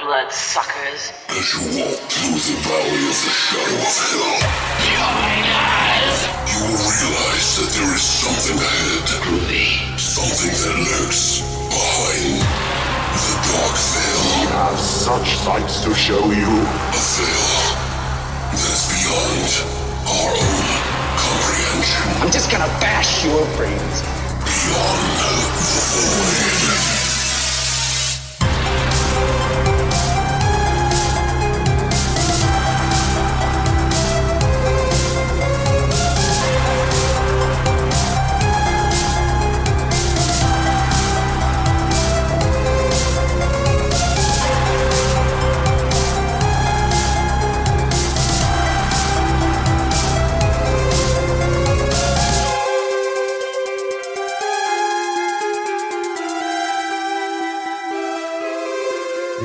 bloodsuckers. As you walk through the valley of the shadow of hell, Join us! you will realize that there is something ahead. Something that lurks behind the dark veil. We have such sights to show you. A veil that is beyond our own comprehension. I'm just gonna bash your brains. Beyond the void.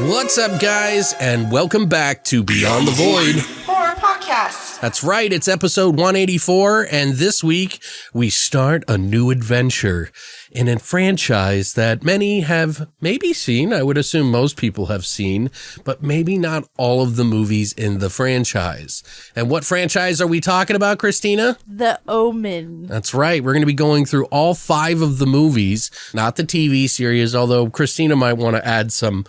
What's up, guys, and welcome back to Beyond the Void Horror Podcast. That's right, it's episode 184, and this week we start a new adventure in a franchise that many have maybe seen. I would assume most people have seen, but maybe not all of the movies in the franchise. And what franchise are we talking about, Christina? The Omen. That's right. We're going to be going through all 5 of the movies, not the TV series, although Christina might want to add some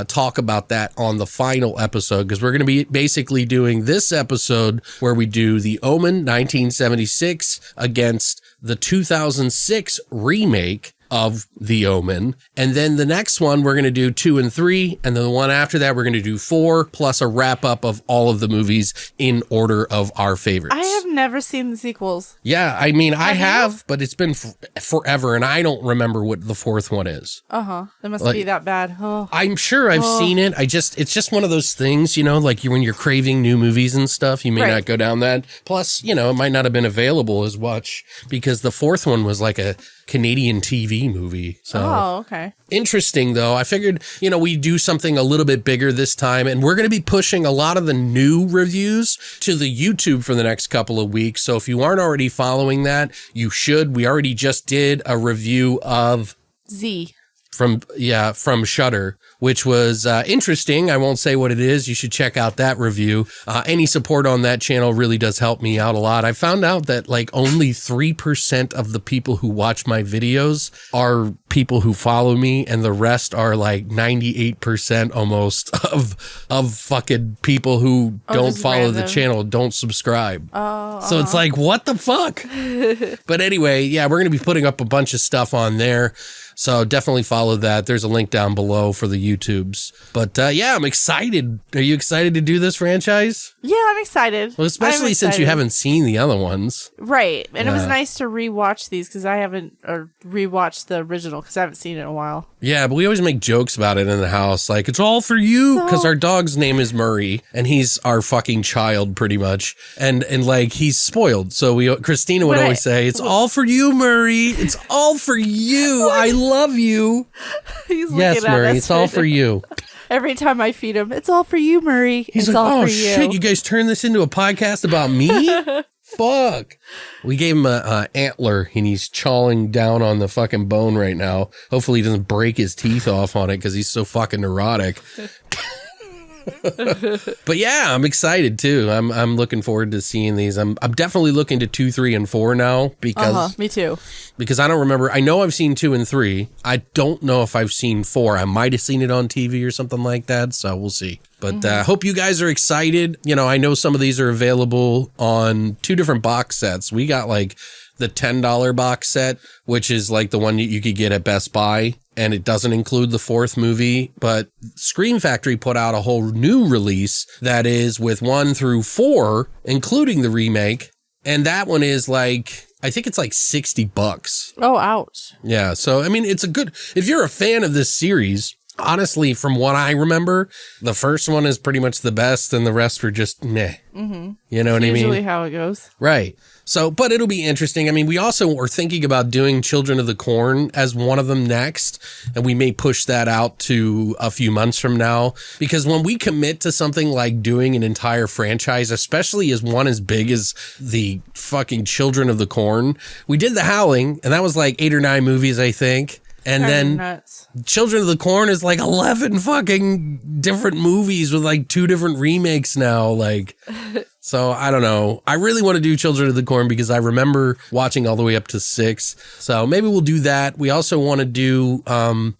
talk about that on the final episode, because we're going to be basically doing this episode where we do the Omen 1976 against the 2006 remake of The Omen. And then the next one, we're going to do 2 and 3. And then the one after that, we're going to do 4, plus a wrap up of all of the movies in order of our favorites. I have never seen the sequels. Yeah, I mean, I have, but it's been forever, and I don't remember what the 4th one is. It must be that bad. Oh. I'm sure I've seen it. It's just one of those things, you know, like when you're craving new movies and stuff, you may not go down that. Plus, you know, it might not have been available as much because the 4th one was like a Canadian TV movie. So okay. Interesting, though. I figured, you know, we do something a little bit bigger this time, and we're going to be pushing a lot of the new reviews to the YouTube for the next couple of weeks. So if you aren't already following that, you should. We already just did a review of Z. From Shudder, which was interesting. I won't say what it is. You should check out that review. Any support on that channel really does help me out a lot. I found out that like only 3% of the people who watch my videos are people who follow me, and the rest are like 98% almost of fucking people who don't follow the channel, don't subscribe. So it's like, what the fuck? But anyway, yeah, we're going to be putting up a bunch of stuff on there. So definitely follow that. There's a link down below for the YouTubes. But yeah, I'm excited. Are you excited to do this franchise? Yeah, I'm excited. Well, especially since you haven't seen the other ones. Right. And it was nice to rewatch these because I haven't rewatched the original because I haven't seen it in a while. Yeah, but we always make jokes about it in the house. Like, it's all for you. Because our dog's name is Murray, and he's our fucking child pretty much. And like, he's spoiled. So Christina would always say, it's all for you, Murray. It's all for you. I love you. He's yes, Murray, it's all for you. Every time I feed him, it's all for you, Murray. He's it's like, all oh for you. shit, you guys turned this into a podcast about me? Fuck. We gave him a antler, and he's chawing down on the fucking bone right now. Hopefully he doesn't break his teeth off on it because he's so fucking neurotic. But yeah, I'm excited too. I'm looking forward to seeing these. I'm definitely looking to 2, 3, and 4 now because me too. Because I don't remember. I know I've seen 2 and 3. I don't know if I've seen 4. I might have seen it on TV or something like that. So we'll see. But I hope you guys are excited. You know, I know some of these are available on 2 different box sets. We got like the $10 box set, which is like the one you could get at Best Buy. And it doesn't include the 4th movie, but Scream Factory put out a whole new release that is with 1 through 4, including the remake. And that one is like, I think it's like $60. Oh, ouch. Yeah. So, I mean, it's a good, if you're a fan of this series, honestly, from what I remember, the first one is pretty much the best and the rest were just meh. Mm-hmm. You know what I mean? Usually how it goes. Right. So, but it'll be interesting. I mean, we also were thinking about doing Children of the Corn as one of them next, and we may push that out to a few months from now, because when we commit to something like doing an entire franchise, especially as one as big as the fucking Children of the Corn, we did The Howling, and that was like 8 or 9 movies, I think. And Guys are then nuts. Children of the Corn is like 11 fucking different movies with like 2 different remakes now. Like, so I don't know. I really want to do Children of the Corn because I remember watching all the way up to 6. So maybe we'll do that. We also want to do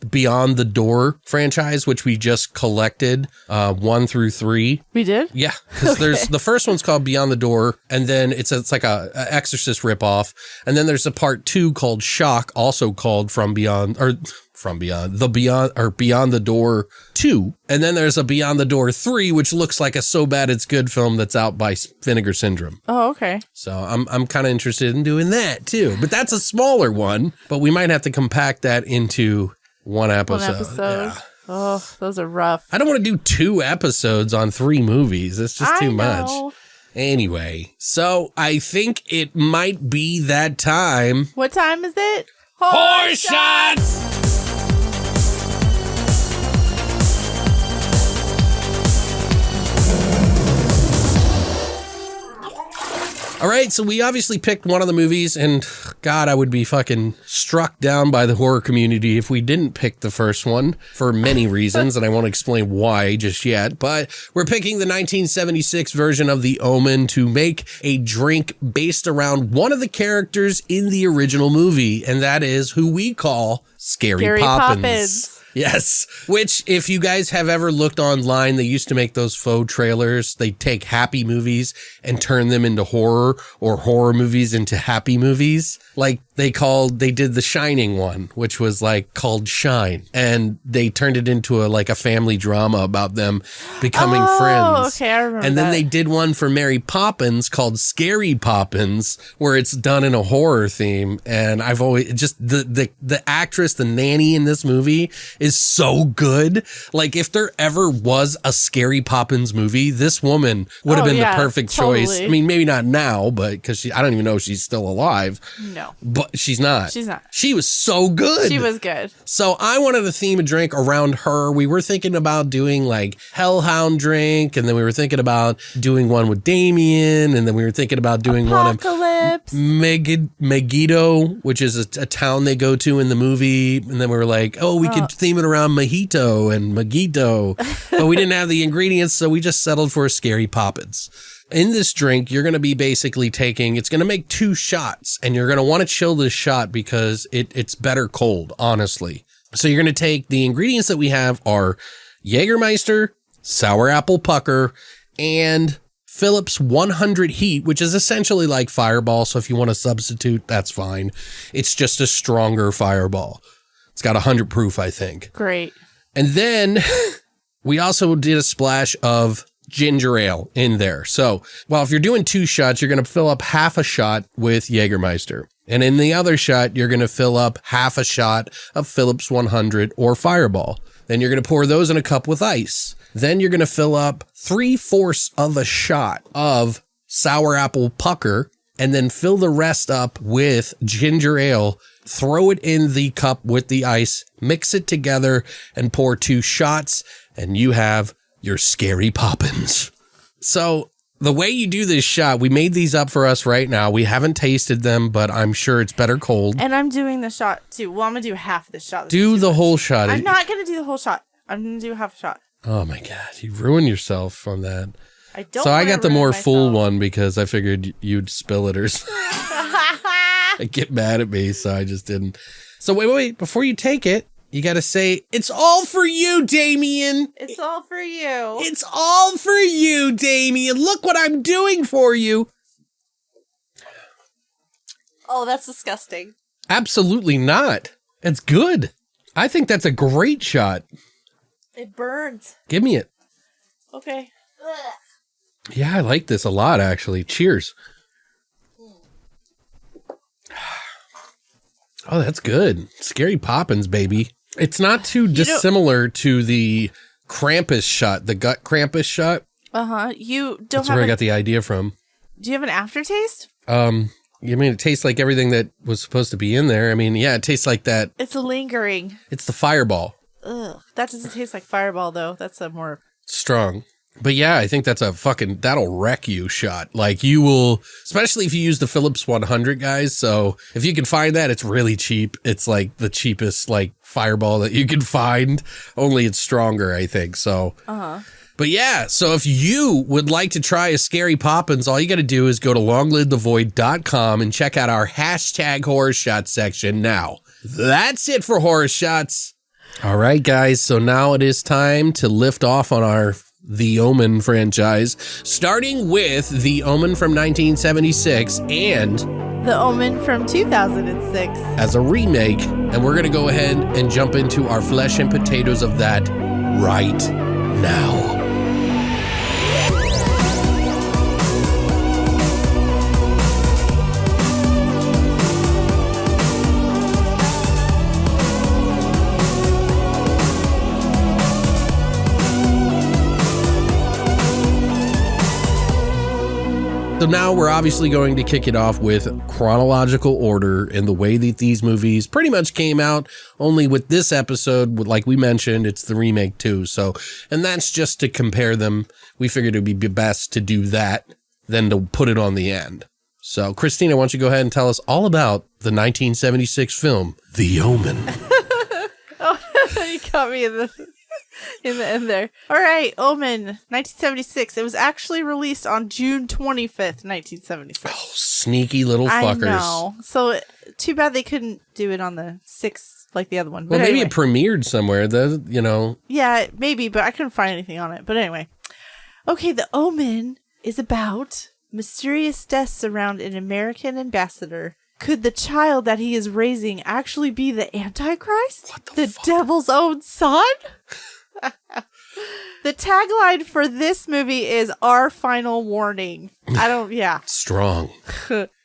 Beyond the Door franchise, which we just collected 1 through 3. We did? Yeah, because there's the first one's called Beyond the Door, and then it's like a Exorcist ripoff, and then there's a part 2 called Shock, also called Beyond the Door 2, and then there's a Beyond the Door 3, which looks like a So Bad It's Good film that's out by Vinegar Syndrome. Oh, okay. So I'm kind of interested in doing that too, but that's a smaller one. But we might have to compact that into one episode. Yeah. Oh, those are rough. I don't want to do 2 episodes on 3 movies. It's just too much. Anyway, so I think it might be that time. What time is it? HORRORSHOTS! All right, so we obviously picked one of the movies, and God, I would be fucking struck down by the horror community if we didn't pick the first one for many reasons, and I won't explain why just yet, but we're picking the 1976 version of The Omen to make a drink based around one of the characters in the original movie, and that is who we call Scary Poppins. Yes, which if you guys have ever looked online, they used to make those faux trailers. They take happy movies and turn them into horror, or horror movies into happy movies. Like they did the Shining one, which was like called Shine, and they turned it into a family drama about them becoming friends. Okay, I remember. And then they did one for Mary Poppins called Scary Poppins, where it's done in a horror theme. And I've always just the actress, the nanny in this movie is so good. Like if there ever was a Scary Poppins movie, this woman would have been the perfect choice. I mean, maybe not now, but because I don't even know if she's still alive. No. But she's not. She's not. She was so good. She was good. So I wanted to theme a drink around her. We were thinking about doing like Hellhound drink, and then we were thinking about doing one with Damien, and then we were thinking about doing Apocalypse. one of Megiddo, which is a town they go to in the movie, and then we were like, oh, we could theme it around Mojito and Megiddo, but we didn't have the ingredients, so we just settled for Scary Poppins. In this drink, you're going to be basically it's going to make 2 shots, and you're going to want to chill this shot because it's better cold, honestly. So you're going to take the ingredients that we have are Jägermeister, sour apple pucker, and Phillips 100 heat, which is essentially like Fireball. So if you want to substitute, that's fine. It's just a stronger Fireball. It's got 100 proof, I think. Great. And then we also did a splash of ginger ale in there. So, well, if you're doing 2 shots, you're going to fill up half a shot with Jägermeister. And in the other shot, you're going to fill up half a shot of Phillips 100 or Fireball. Then you're going to pour those in a cup with ice. Then you're going to fill up 3/4 of a shot of sour apple pucker, and then fill the rest up with ginger ale. Throw it in the cup with the ice, mix it together, and pour 2 shots, and you have your Scary Poppins. So the way you do this shot, we made these up for us right now. We haven't tasted them, but I'm sure it's better cold. And I'm doing the shot too. Well, I'm going to do half the shot. Do the whole shot. I'm not going to do the whole shot. I'm going to do half a shot. Oh my God. You ruined yourself on that. I don't. So I got the more full one because I figured you'd spill it or get mad at me. So I just didn't. So wait. Before you take it, you got to say, it's all for you, Damien. It's all for you. It's all for you, Damien. Look what I'm doing for you. Oh, that's disgusting. Absolutely not. It's good. I think that's a great shot. It burns. Give me it. Okay. Yeah, I like this a lot, actually. Cheers. Oh, that's good. Scary Poppins, baby. It's not too dissimilar to the Krampus shot, the gut Krampus shot. Uh-huh. You don't That's where I got the idea from. Do you have an aftertaste? I mean, it tastes like everything that was supposed to be in there. I mean, yeah, it tastes like that. It's a lingering. It's the Fireball. Ugh. That doesn't taste like Fireball, though. That's a more... Strong. But yeah, I think that's that'll wreck you shot. Like you will, especially if you use the Philips 100, guys. So if you can find that, it's really cheap. It's like the cheapest like fireball that you can find, only it's stronger, I think. So, But yeah, so if you would like to try a Scary Poppins, all you got to do is go to longlivethevoid.com and check out our hashtag horror shot section now. That's it for Horror Shots. All right, guys. So now it is time to lift off on the Omen franchise, starting with the Omen from 1976 and The Omen from 2006 as a remake. And we're going to go ahead and jump into our flesh and potatoes of that right now. So now we're obviously going to kick it off with chronological order in the way that these movies pretty much came out, only with this episode, like we mentioned, it's the remake too. So, and that's just to compare them. We figured it would be best to do that than to put it on the end. So, Christina, why don't you go ahead and tell us all about the 1976 film, The Omen. Oh, you caught me in the end there. All right, Omen, 1976. It was actually released on June 25th, 1976. Oh, sneaky little fuckers. I know. So too bad they couldn't do it on the 6th like the other one. Well, but maybe anyway. it premiered somewhere, you know. Yeah, maybe, but I couldn't find anything on it. But anyway. Okay, The Omen is about mysterious deaths around an American ambassador. Could the child that he is raising actually be the Antichrist? What the devil's own son? The tagline for this movie is "Our Final Warning." Strong.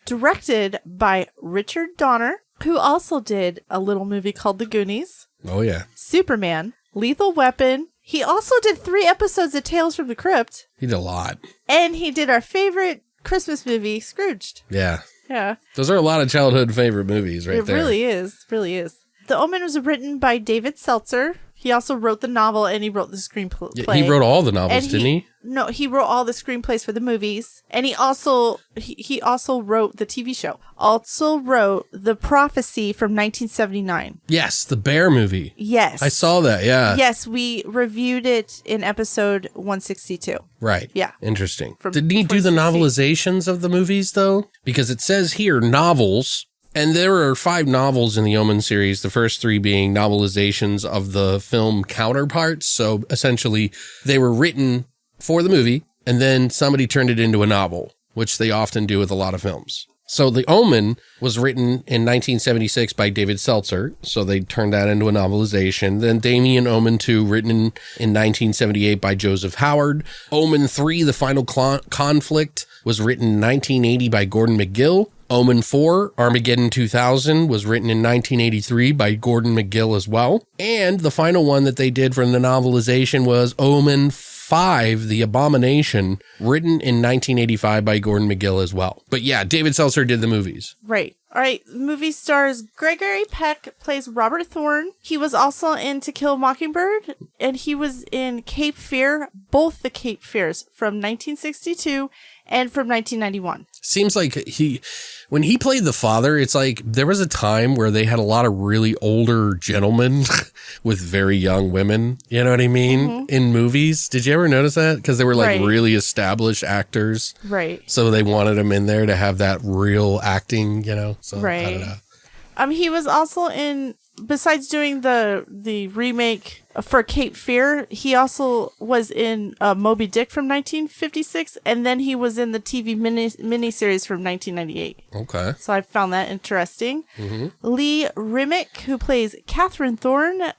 Directed by Richard Donner, who also did a little movie called The Goonies. Oh, yeah. Superman, Lethal Weapon. He also did 3 episodes of Tales from the Crypt. He did a lot. And he did our favorite Christmas movie, Scrooged. Yeah. Yeah. Those are a lot of childhood favorite movies right there. It really is. Really is. The Omen was written by David Seltzer. He also wrote the novel and he wrote the screenplay. Yeah, he wrote all the novels, didn't he? No, he wrote all the screenplays for the movies. And he also wrote the TV show. Also wrote The Prophecy from 1979. Yes, the Bear movie. Yes. I saw that, yeah. Yes, we reviewed it in episode 162. Right. Yeah. Interesting. From Didn't he do the 2016. novelizations of the movies, though? Because it says here, novels. And there are 5 novels in the Omen series, the first 3 being novelizations of the film counterparts. So essentially, they were written for the movie, and then somebody turned it into a novel, which they often do with a lot of films. So The Omen was written in 1976 by David Seltzer, so they turned that into a novelization. Then Damien Omen 2, written in 1978 by Joseph Howard. Omen 3, The Final Conflict, was written in 1980 by Gordon McGill. Omen 4, Armageddon 2000, was written in 1983 by Gordon McGill as well. And the final one that they did for the novelization was Omen 5, The Abomination, written in 1985 by Gordon McGill as well. But yeah, David Seltzer did the movies. Right. All right. The movie stars Gregory Peck, plays Robert Thorne. He was also in To Kill a Mockingbird, and he was in Cape Fear, both the Cape Fears, from 1962 and from 1991. Seems like when he played the father, it's like there was a time where they had a lot of really older gentlemen with very young women, you know what I mean, in movies. Did you ever notice that? Because they were like really established actors. Right. So they wanted them in there to have that real acting, you know? So, right. I don't know. He was also in, besides doing the remake for Cape Fear, he also was in Moby Dick from 1956, and then he was in the TV miniseries from 1998. Okay. So I found that interesting. Lee Remake, who plays Catherine Thorne,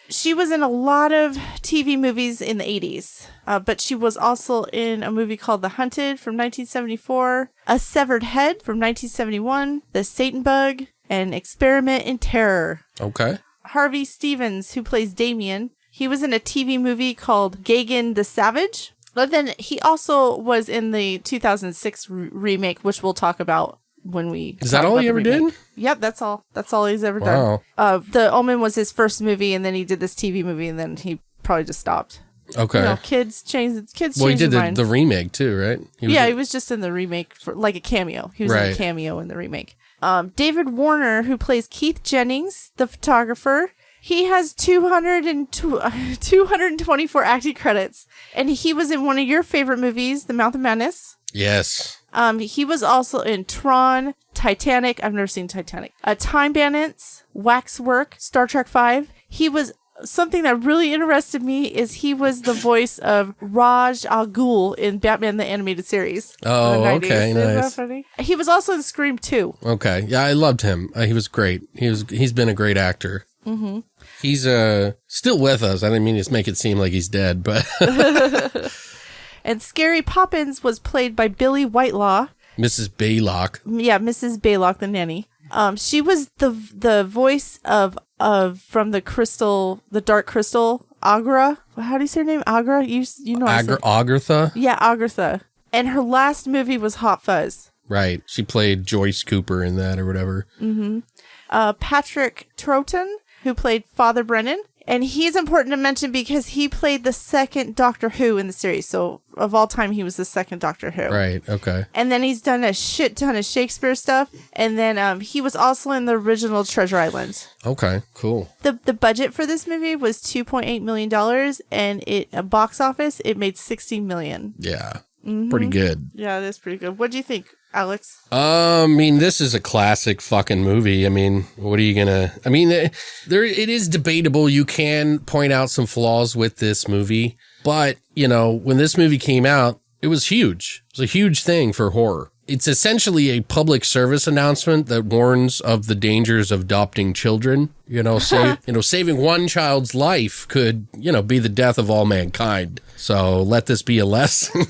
she was in a lot of TV movies in the 80s, but she was also in a movie called The Hunted from 1974, A Severed Head from 1971, The Satan Bug, and Experiment in Terror. Okay. Harvey Stevens, who plays Damien, he was in a TV movie called Gagan the Savage. But then he also was in the 2006 remake, which we'll talk about when we. Is that all he ever did? Yep, that's all. That's all he's ever done. The Omen was his first movie, and then he did this TV movie, and then he probably just stopped. Okay. You know, kids change Well, he did their mind. the remake too, right? He was just in the remake for like a cameo. He was in a cameo in the remake. David Warner, who plays Keith Jennings, the photographer, he has 224 acting credits, and he was in one of your favorite movies, The Mouth of Madness. Yes. He was also in Tron, Titanic. I've never seen Titanic. Time Bandits, Waxwork, Star Trek V. He was something that really interested me is he was the voice of Raj Al Ghul in Batman the Animated Series. Oh, okay, Is nice. that funny? He was also in Scream 2. Okay, yeah, I loved him. He was great. He's been a great actor. Mm-hmm. He's still with us. I didn't mean to make it seem like he's dead, but. And Scary Poppins was played by Billy Whitelaw. Mrs. Baylock. Yeah, Mrs. Baylock, the nanny. She was the voice of from the Dark Crystal, Agra. How do you say her name? Agra? You know. Agartha? Yeah, Agartha. And her last movie was Hot Fuzz. Right. She played Joyce Cooper in that or whatever. Mm-hmm. Patrick Troughton, who played Father Brennan. And he's important to mention because he played the second Doctor Who in the series. So, of all time, he was the second Doctor Who. Right, okay. And then he's done a shit ton of Shakespeare stuff. And then he was also in the original Treasure Island. Okay, cool. The budget for this movie was $2.8 million. And box office, it made $60 million. Yeah, pretty good. Yeah, that's pretty good. What do you think, Alex? I mean, this is a classic fucking movie. I mean, what are you gonna... I mean, it is debatable. You can point out some flaws with this movie. But, you know, when this movie came out, it was huge. It was a huge thing for horror. It's essentially a public service announcement that warns of the dangers of adopting children. You know, saving one child's life could, be the death of all mankind. So let this be a lesson.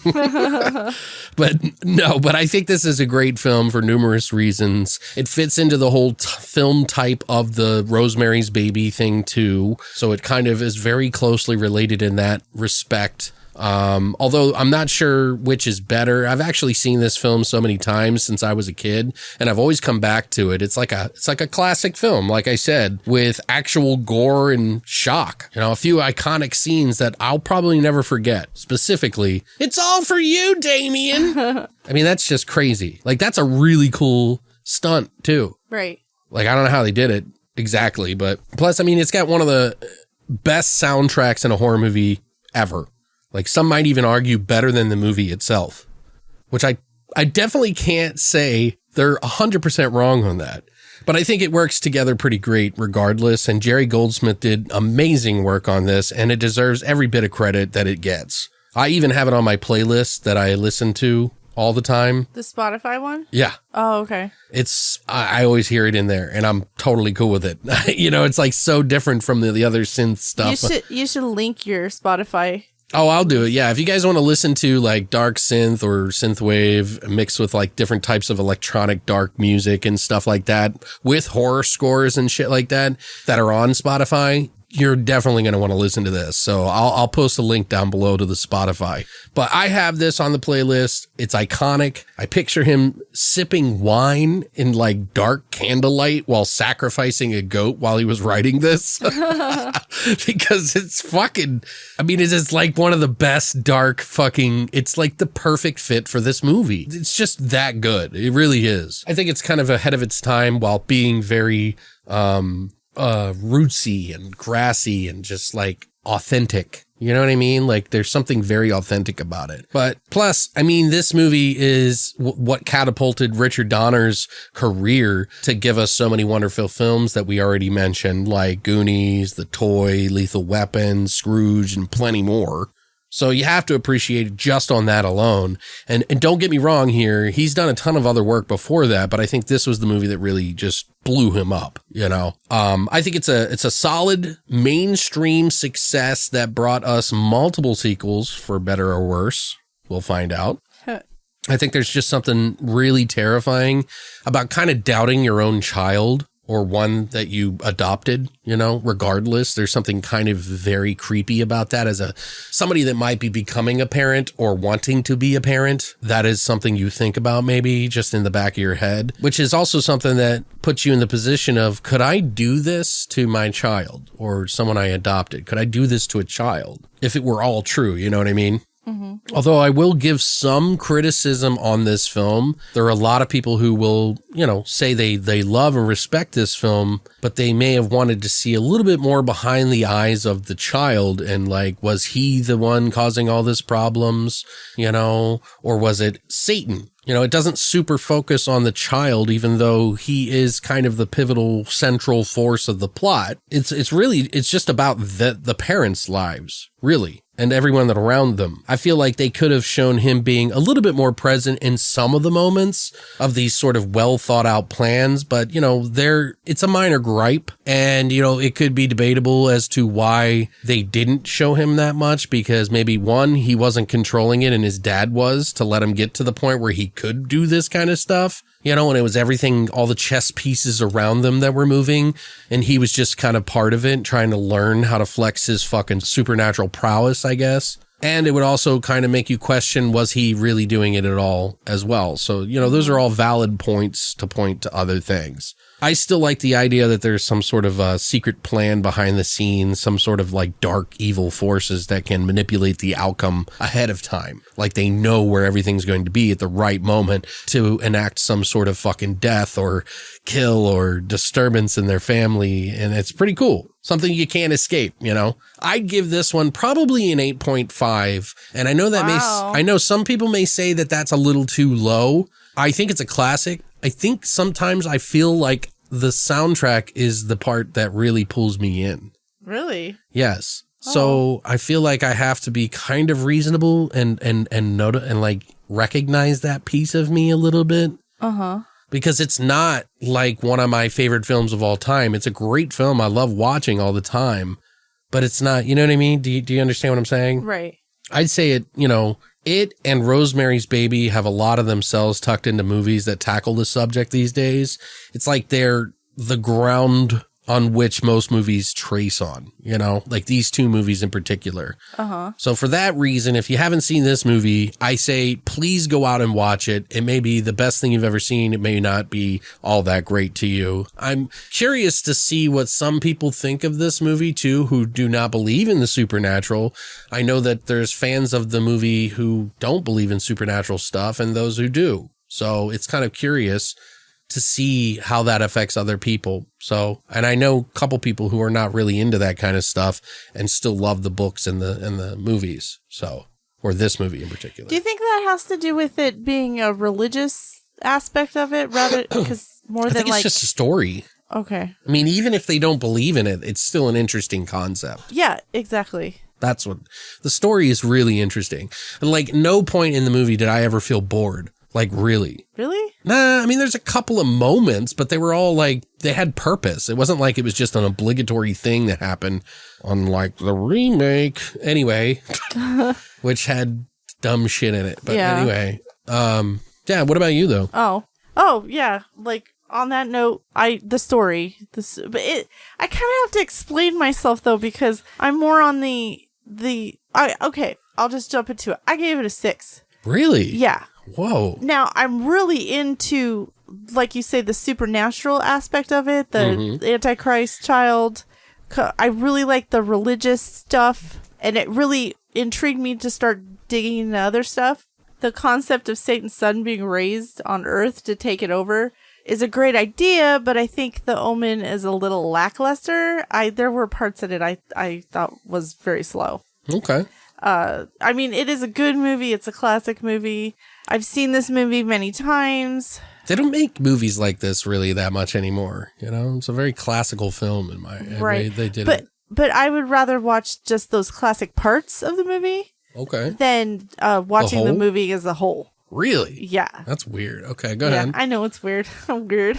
But I think this is a great film for numerous reasons. It fits into the whole film type of the Rosemary's Baby thing too. So it kind of is very closely related in that respect. Although I'm not sure which is better. I've actually seen this film so many times since I was a kid, and I've always come back to it. It's like a classic film, like I said, with actual gore and shock. A few iconic scenes that I'll probably never forget. Specifically, "It's all for you, Damien." I mean, that's just crazy. Like, that's a really cool stunt too. Right. Like, I don't know how they did it exactly, but plus, I mean, it's got one of the best soundtracks in a horror movie ever. Like, some might even argue better than the movie itself, which I definitely can't say they're 100% wrong on that. But I think it works together pretty great regardless. And Jerry Goldsmith did amazing work on this, and it deserves every bit of credit that it gets. I even have it on my playlist that I listen to all the time. The Spotify one? Yeah. Oh, okay. I always hear it in there, and I'm totally cool with it. It's like so different from the other synth stuff. You should link your Spotify. Oh, I'll do it. Yeah. If you guys want to listen to like dark synth or synthwave mixed with like different types of electronic dark music and stuff like that with horror scores and shit like that are on Spotify, you're definitely going to want to listen to this. So I'll post a link down below to the Spotify. But I have this on the playlist. It's iconic. I picture him sipping wine in like dark candlelight while sacrificing a goat while he was writing this. Because it's fucking, I mean, it is like one of the best dark fucking, it's like the perfect fit for this movie. It's just that good. It really is. I think it's kind of ahead of its time while being very, rootsy and grassy and just like authentic. You know what I mean? Like, there's something very authentic about it. But plus, I mean, this movie is what catapulted Richard Donner's career to give us so many wonderful films that we already mentioned, like Goonies, The Toy, Lethal Weapon, Scrooge, and plenty more. So you have to appreciate it just on that alone. And don't get me wrong here, he's done a ton of other work before that, but I think this was the movie that really just blew him up, I think it's a solid mainstream success that brought us multiple sequels, for better or worse. We'll find out. I think there's just something really terrifying about kind of doubting your own child or one that you adopted, you know, regardless. There's something kind of very creepy about that as somebody that might be becoming a parent or wanting to be a parent. That is something you think about maybe just in the back of your head, which is also something that puts you in the position of, could I do this to my child or someone I adopted? Could I do this to a child if it were all true? You know what I mean? Mm-hmm. Although I will give some criticism on this film. There are a lot of people who will, you know, say they love and respect this film, but they may have wanted to see a little bit more behind the eyes of the child and like, was he the one causing all this problems, you know, or was it Satan? You know, it doesn't super focus on the child, even though he is kind of the pivotal central force of the plot. It's just about the parents' lives, really. And everyone that around them. I feel like they could have shown him being a little bit more present in some of the moments of these sort of well thought out plans, but you know, it's a minor gripe, and you know, it could be debatable as to why they didn't show him that much, because maybe one, he wasn't controlling it and his dad was, to let him get to the point where he could do this kind of stuff. You know, and it was everything, all the chess pieces around them that were moving, and he was just kind of part of it, trying to learn how to flex his fucking supernatural prowess, I guess. And it would also kind of make you question, was he really doing it at all as well? So, you know, those are all valid points to point to other things. I still like the idea that there's some sort of secret plan behind the scenes, some sort of like dark evil forces that can manipulate the outcome ahead of time. Like they know where everything's going to be at the right moment to enact some sort of fucking death or kill or disturbance in their family. And it's pretty cool. Something you can't escape, you know? I'd give this one probably an 8.5. And I know that I know some people may say that that's a little too low. I think it's a classic. I think sometimes I feel like the soundtrack is the part that really pulls me in. Really? Yes. So I feel like I have to be kind of reasonable and note and like recognize that piece of me a little bit. Uh-huh. Because it's not like one of my favorite films of all time. It's a great film. I love watching all the time, but it's not, you know what I mean? Do you understand what I'm saying? Right. I'd say it, you know, it and Rosemary's Baby have a lot of themselves tucked into movies that tackle the subject these days. It's like they're the ground on which most movies trace on, you know, like these two movies in particular. Uh-huh. So for that reason, if you haven't seen this movie, I say, please go out and watch it. It may be the best thing you've ever seen. It may not be all that great to you. I'm curious to see what some people think of this movie too, who do not believe in the supernatural. I know that there's fans of the movie who don't believe in supernatural stuff and those who do. So it's kind of curious to see how that affects other people. So, and I know a couple people who are not really into that kind of stuff and still love the books and the movies. So, or this movie in particular. Do you think that has to do with it being a religious aspect of it rather, because more than like it's just a story. Okay. I mean, even if they don't believe in it, it's still an interesting concept. Yeah, exactly. That's what the story is, really interesting. And like no point in the movie did I ever feel bored. Like really? Really? Nah, I mean, there's a couple of moments, but they were all like, they had purpose. It wasn't like it was just an obligatory thing that happened, unlike the remake anyway, which had dumb shit in it. But anyway, yeah, what about you though? Oh, yeah. Like on that note, I kind of have to explain myself though, because I'm more on okay, I'll just jump into it. I gave it a 6. Really? Yeah. Whoa. Now, I'm really into, like you say, the supernatural aspect of it, the Antichrist child. I really like the religious stuff, and it really intrigued me to start digging into other stuff. The concept of Satan's son being raised on Earth to take it over is a great idea, but I think the Omen is a little lackluster. There were parts in it I thought was very slow. Okay. I mean, it is a good movie. It's a classic movie. I've seen this movie many times. They don't make movies like this really that much anymore. You know, it's a very classical film in my right. They did it. But I would rather watch just those classic parts of the movie. Okay. Than watching the movie as a whole. Really? Yeah. That's weird. Okay, go ahead. I know it's weird. I'm weird.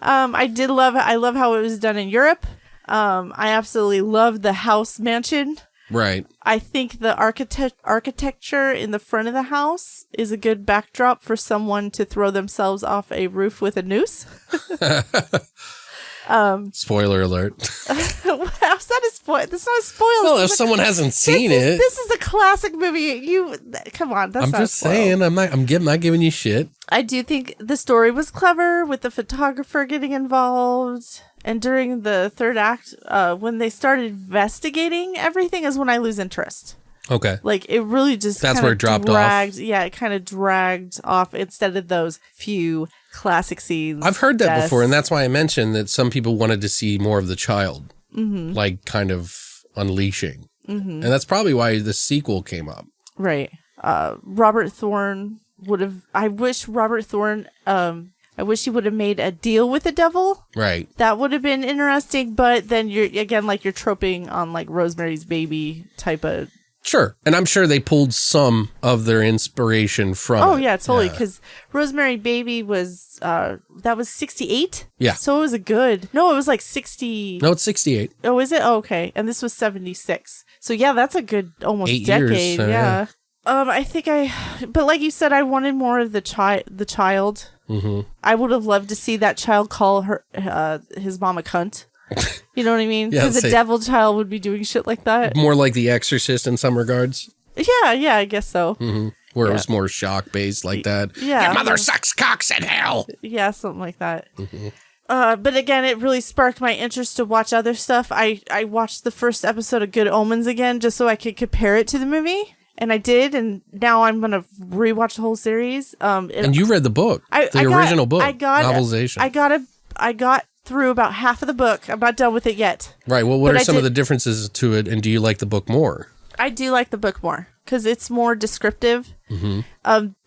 I love how it was done in Europe. I absolutely loved the house mansion. Right. I think the architecture in the front of the house is a good backdrop for someone to throw themselves off a roof with a noose. Spoiler alert. How's that a spoil? That's not a spoil. Well, if someone hasn't seen it. This is a classic movie. Come on. That's I'm not just a spoil. saying. I'm not giving you shit. I do think the story was clever with the photographer getting involved. And during the third act, when they started investigating everything is when I lose interest. Okay. Like, it really just That's where it dropped off. Yeah, it kind of dragged off instead of those few classic scenes. I've heard that before, and that's why I mentioned that some people wanted to see more of the child, Mm-hmm. like kind of unleashing. Mm-hmm. And that's probably why the sequel came up. Right. Robert Thorne would have... I wish Robert Thorne... I wish he would have made a deal with the devil. Right. That would have been interesting, but then you're troping on like Rosemary's Baby type of... Sure. And I'm sure they pulled some of their inspiration from Oh, it. yeah, totally. Because Rosemary Baby was... that was 68? Yeah. So it was a good... No, it was like 60... No, it's 68. Oh, is it? Oh, okay. And this was 76. So yeah, that's a good almost 8 decade. years, Yeah. I think but like you said, I wanted more of the child. Mm-hmm. I would have loved to see that child call her his mom a cunt. You know what I mean? Yeah, Because a devil child would be doing shit like that. More like The Exorcist in some regards. Yeah, I guess so. Mm-hmm. Where it was more shock-based like that. Yeah. Your mother sucks cocks in hell! Yeah, something like that. Mm-hmm. But again, it really sparked my interest to watch other stuff. I watched the first episode of Good Omens again just so I could compare it to the movie. And I did, and now I'm going to rewatch the whole series. And you read the book, the original book, novelization. I got through about half of the book. I'm not done with it yet. Right. Well, what are some of the differences to it, and do you like the book more? I do like the book more because it's more descriptive. Mm-hmm.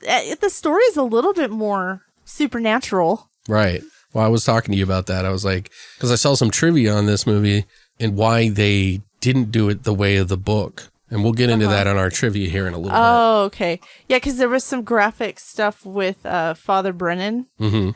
The story is a little bit more supernatural. Right. Well, I was talking to you about that. I was like, because I saw some trivia on this movie and why they didn't do it the way of the book. And we'll get into that on our trivia here in a little bit. Oh, okay. Yeah, because there was some graphic stuff with Father Brennan. Mm-hmm.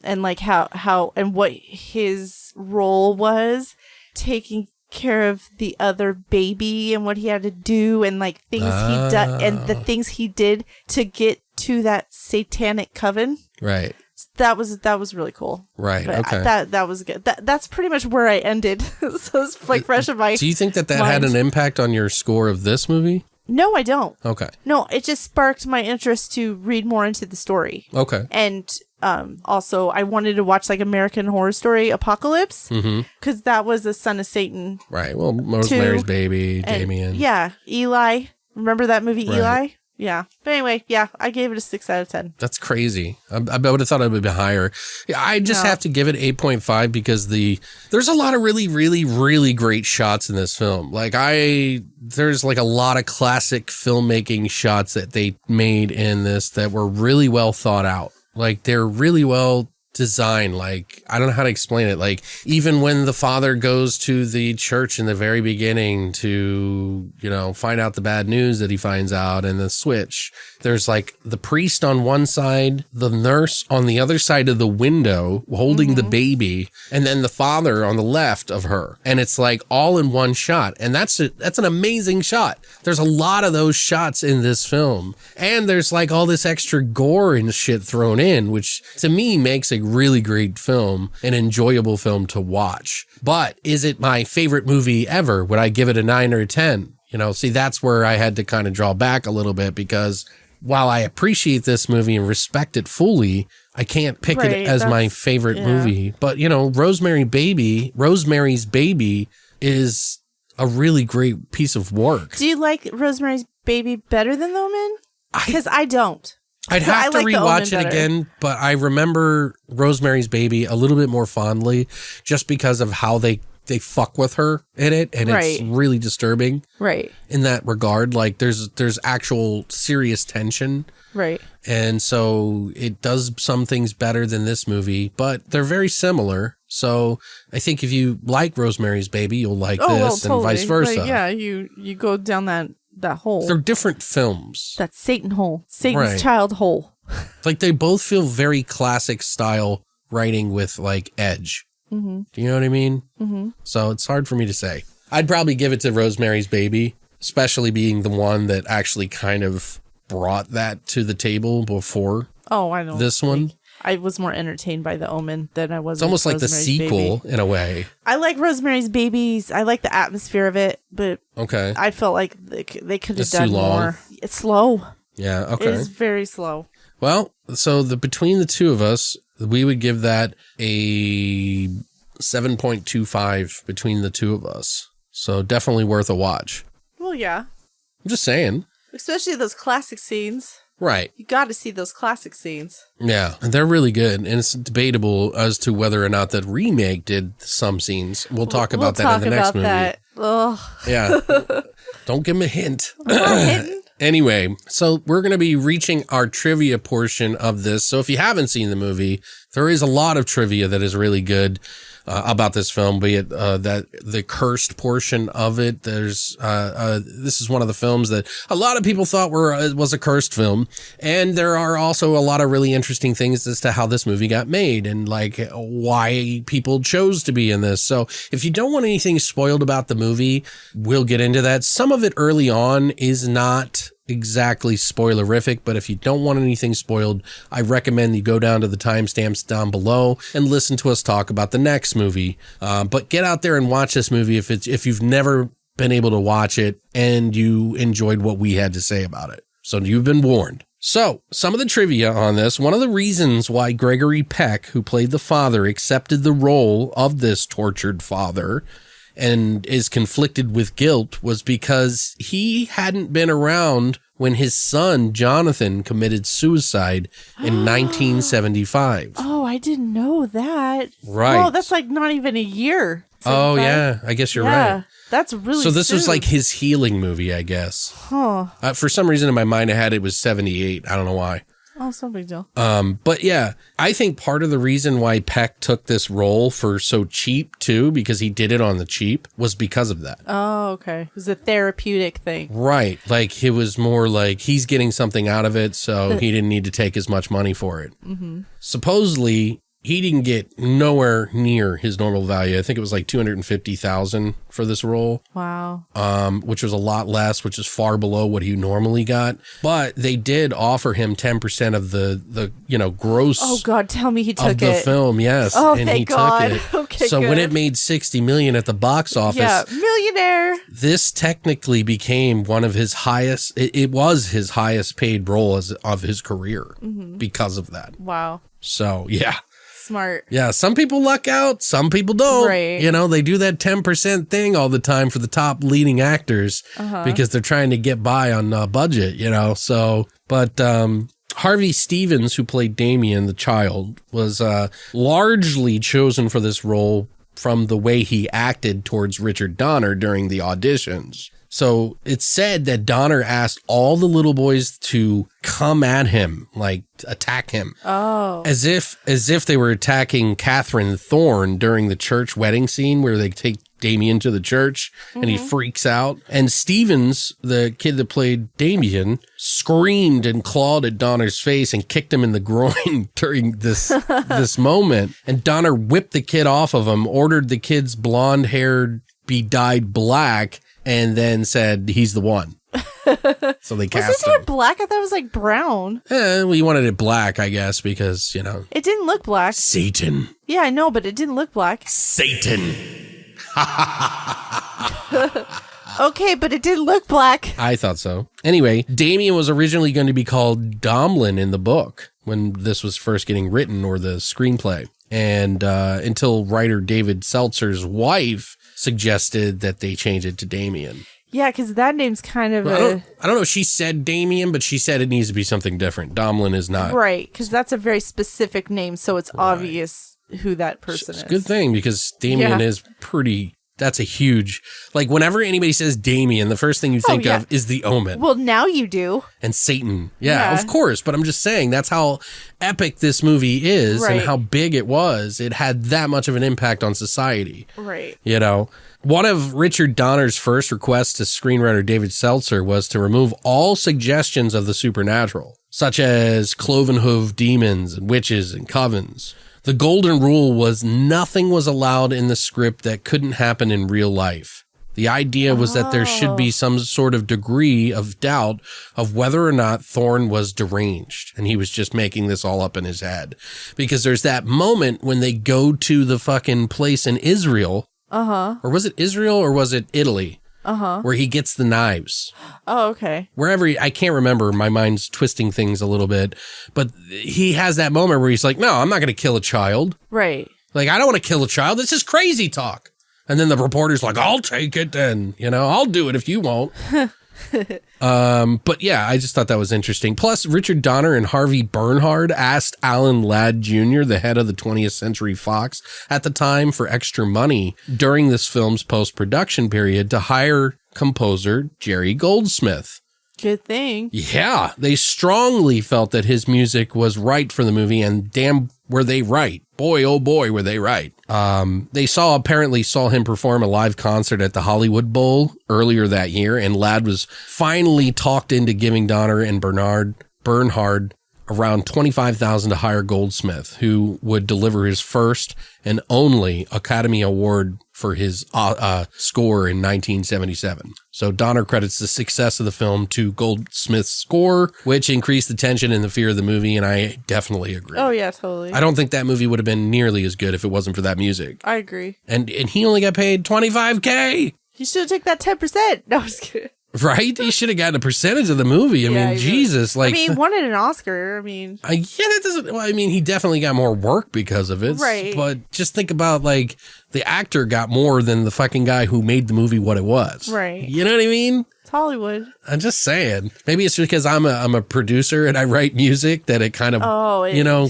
And like how and what his role was, taking care of the other baby and what he had to do and like things he did and the things he did to get to that satanic coven. Right. That was really cool. Right. But okay. That was good. That's pretty much where I ended. So it's like fresh in my. Do you think that had an impact on your score of this movie? No, I don't. Okay. No, it just sparked my interest to read more into the story. Okay. And also, I wanted to watch like American Horror Story Apocalypse because that was a son of Satan. Right. Well, Rosemary's Baby, Damien. Yeah, Eli. Remember that movie, Right. Eli? Yeah. But anyway, yeah, I gave it a 6 out of 10. That's crazy. I would have thought it would be higher. Yeah, I just have to give it 8.5 because there's a lot of really, really, really great shots in this film. Like there's like a lot of classic filmmaking shots that they made in this that were really well thought out. Like they're really well designed. Like, I don't know how to explain it. Like even when the father goes to the church in the very beginning to, find out the bad news that he finds out and the switch, there's like the priest on one side, the nurse on the other side of the window holding the baby, and then the father on the left of her. And it's like all in one shot. And that's an amazing shot. There's a lot of those shots in this film. And there's like all this extra gore and shit thrown in, which to me makes a really great film, an enjoyable film to watch. But is it my favorite movie ever? Would I give it a 9 or a 10? See, that's where I had to kind of draw back a little bit because while I appreciate this movie and respect it fully, I can't pick it as my favorite movie. But, Rosemary's Baby is a really great piece of work. Do you like Rosemary's Baby better than The Omen? Because I don't. I'd have to rewatch it again, but I remember Rosemary's Baby a little bit more fondly just because of how they fuck with her in it, and it's really disturbing. Right. In that regard, like there's actual serious tension. Right. And so it does some things better than this movie, but they're very similar. So I think if you like Rosemary's Baby, you'll like this and vice versa. Like, yeah, you go down that hole. They're different films. That Satan hole. Satan's child hole. Like they both feel very classic style writing with like edge. Mm-hmm. Do you know what I mean? Mm-hmm. So it's hard for me to say. I'd probably give it to Rosemary's Baby, especially being the one that actually kind of brought that to the table before I know this one. I was more entertained by The Omen than I was. It's almost like the Rosemary's sequel Baby. in a way. I like Rosemary's Babies. I like the atmosphere of it, but Okay. I felt like they could have It's done too long. more. It's slow. Yeah, okay. It is very slow. Well, so between the two of us, we would give that a 7.25 between the two of us. So definitely worth a watch. Well, yeah. I'm just saying. Especially those classic scenes. Right. You got to see those classic scenes. Yeah, and they're really good. And it's debatable as to whether or not the remake did some scenes. We'll talk about that in the next movie. Ugh. Yeah. Don't give him a hint. I'm not hitting. Anyway, so we're going to be reaching our trivia portion of this. So if you haven't seen the movie, there is a lot of trivia that is really good about this film, be it that the cursed portion of it. There's this is one of the films that a lot of people thought was a cursed film, and there are also a lot of really interesting things as to how this movie got made and like why people chose to be in this. So if you don't want anything spoiled about the movie, we'll get into that. Some of it early on is not exactly spoilerific, but if you don't want anything spoiled, I recommend you go down to the timestamps down below and listen to us talk about the next movie. But get out there and watch this movie if you've never been able to watch it and you enjoyed what we had to say about it. So you've been warned. So some of the trivia on this, one of the reasons why Gregory Peck, who played the father, accepted the role of this tortured father and is conflicted with guilt was because he hadn't been around when his son, Jonathan, committed suicide in 1975. Oh, I didn't know that. Right. Oh, that's like not even a year. Oh, yeah. I guess you're right. That's really So this was soon. like his healing movie, I guess. Huh. For some reason in my mind, I had it was 78. I don't know why. Oh, it's no big deal. But yeah, I think part of the reason why Peck took this role for so cheap too, because he did it on the cheap, was because of that. Oh, okay. It was a therapeutic thing. Right. Like it was more like he's getting something out of it, so he didn't need to take as much money for it. Mm-hmm. Supposedly, he didn't get nowhere near his normal value. I think it was like $250,000 for this role. Wow. Which was a lot less, which is far below what he normally got. But they did offer him 10% of the gross. Oh God, tell me he took of the it. film, yes. Oh, and thank he God. took it. Okay, so when good. it made $60 million at the box office, Yeah, millionaire. this technically became one of his highest. It was his highest paid role of his career because of that. Wow. So yeah. Smart. Yeah, some people luck out, some people don't. Right. You know, they do that 10% thing all the time for the top leading actors because they're trying to get by on budget, So, but Harvey Stevens, who played Damien, the child, was largely chosen for this role from the way he acted towards Richard Donner during the auditions. So it's said that Donner asked all the little boys to come at him, like attack him. Oh. As if they were attacking Catherine Thorne during the church wedding scene where they take Damien to the church and he freaks out. And Stevens, the kid that played Damien, screamed and clawed at Donner's face and kicked him in the groin during this moment. And Donner whipped the kid off of him, ordered the kid's blonde hair be dyed black, and then said, he's the one. So they Was cast his hair him. black? I thought it was like brown. We wanted it black, I guess, because, It didn't look black. Satan. Yeah, I know, but it didn't look black. Satan. Okay, but it didn't look black. I thought so. Anyway, Damien was originally going to be called Domlin in the book when this was first getting written, or the screenplay. And until writer David Seltzer's wife suggested that they change it to Damien. Yeah, because that name's kind of I don't know if she said Damien, but she said it needs to be something different. Domlin is not. Right, because that's a very specific name, so it's obvious who that person It's is. a good thing because Damien is pretty. That's a huge, like whenever anybody says Damien, the first thing you think of is the Omen. Well, now you do. And Satan. Yeah, of course. But I'm just saying that's how epic this movie is and how big it was. It had that much of an impact on society. Right. One of Richard Donner's first requests to screenwriter David Seltzer was to remove all suggestions of the supernatural, such as cloven-hooved demons and witches and covens. The golden rule was nothing was allowed in the script that couldn't happen in real life. The idea was that there should be some sort of degree of doubt of whether or not Thorne was deranged. And he was just making this all up in his head. Because there's that moment when they go to the fucking place in Israel. Or was it Israel or was it Italy? Where he gets the knives. Oh, okay. Wherever, I can't remember. My mind's twisting things a little bit. But he has that moment where he's like, no, I'm not going to kill a child. Right. Like, I don't want to kill a child. This is crazy talk. And then the reporter's like, I'll take it then. I'll do it if you won't. But yeah, I just thought that was interesting. Plus, Richard Donner and Harvey Bernhard asked Alan Ladd Jr., the head of the 20th Century Fox at the time, for extra money during this film's post-production period to hire composer Jerry Goldsmith. Good thing. Yeah, they strongly felt that his music was right for the movie, and damn, were they right. Boy, oh boy, were they right. They apparently saw him perform a live concert at the Hollywood Bowl earlier that year, and Ladd was finally talked into giving Donner and Bernhard around $25,000 to hire Goldsmith, who would deliver his first and only Academy Award for his score in 1977. So Donner credits the success of the film to Goldsmith's score, which increased the tension and the fear of the movie, and I definitely agree. Oh, yeah, totally. I don't think that movie would have been nearly as good if it wasn't for that music. I agree. And he only got paid $25K. He should have taken that 10%. No, I was kidding. Right? He should have gotten a percentage of the movie. I mean, Jesus. Really. He wanted an Oscar. That doesn't. Well, he definitely got more work because of it. Right. But just think about, the actor got more than the fucking guy who made the movie what it was. Right. You know what I mean? It's Hollywood. I'm just saying. Maybe it's because I'm a producer and I write music that it kind of,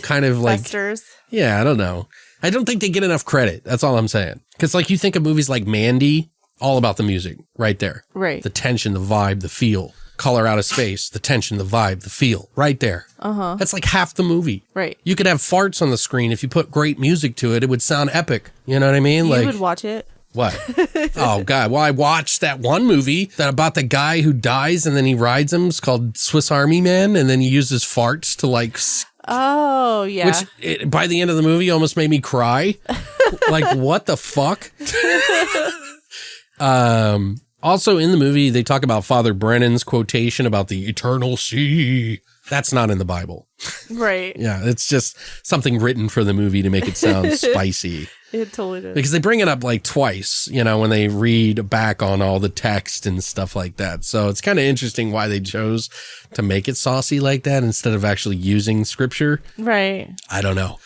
festers. Yeah, I don't know. I don't think they get enough credit. That's all I'm saying. Because, you think of movies like Mandy. All about the music right there. Right. The tension, the vibe, the feel. Color Out of Space, the tension, the vibe, the feel. Right there. That's like half the movie. Right. You could have farts on the screen. If you put great music to it, it would sound epic. You know what I mean? You would watch it. What? Oh, God. Well, I watched that one movie about the guy who dies and then he rides him. It's called Swiss Army Man. And then he uses farts to Oh, yeah. Which by the end of the movie almost made me cry. What the fuck? Also in the movie, they talk about Father Brennan's quotation about the eternal sea. That's not in the Bible. Right. Yeah, it's just something written for the movie to make it sound spicy. It totally does. Because they bring it up twice, when they read back on all the text and stuff like that. So it's kind of interesting why they chose to make it saucy like that instead of actually using scripture. Right. I don't know.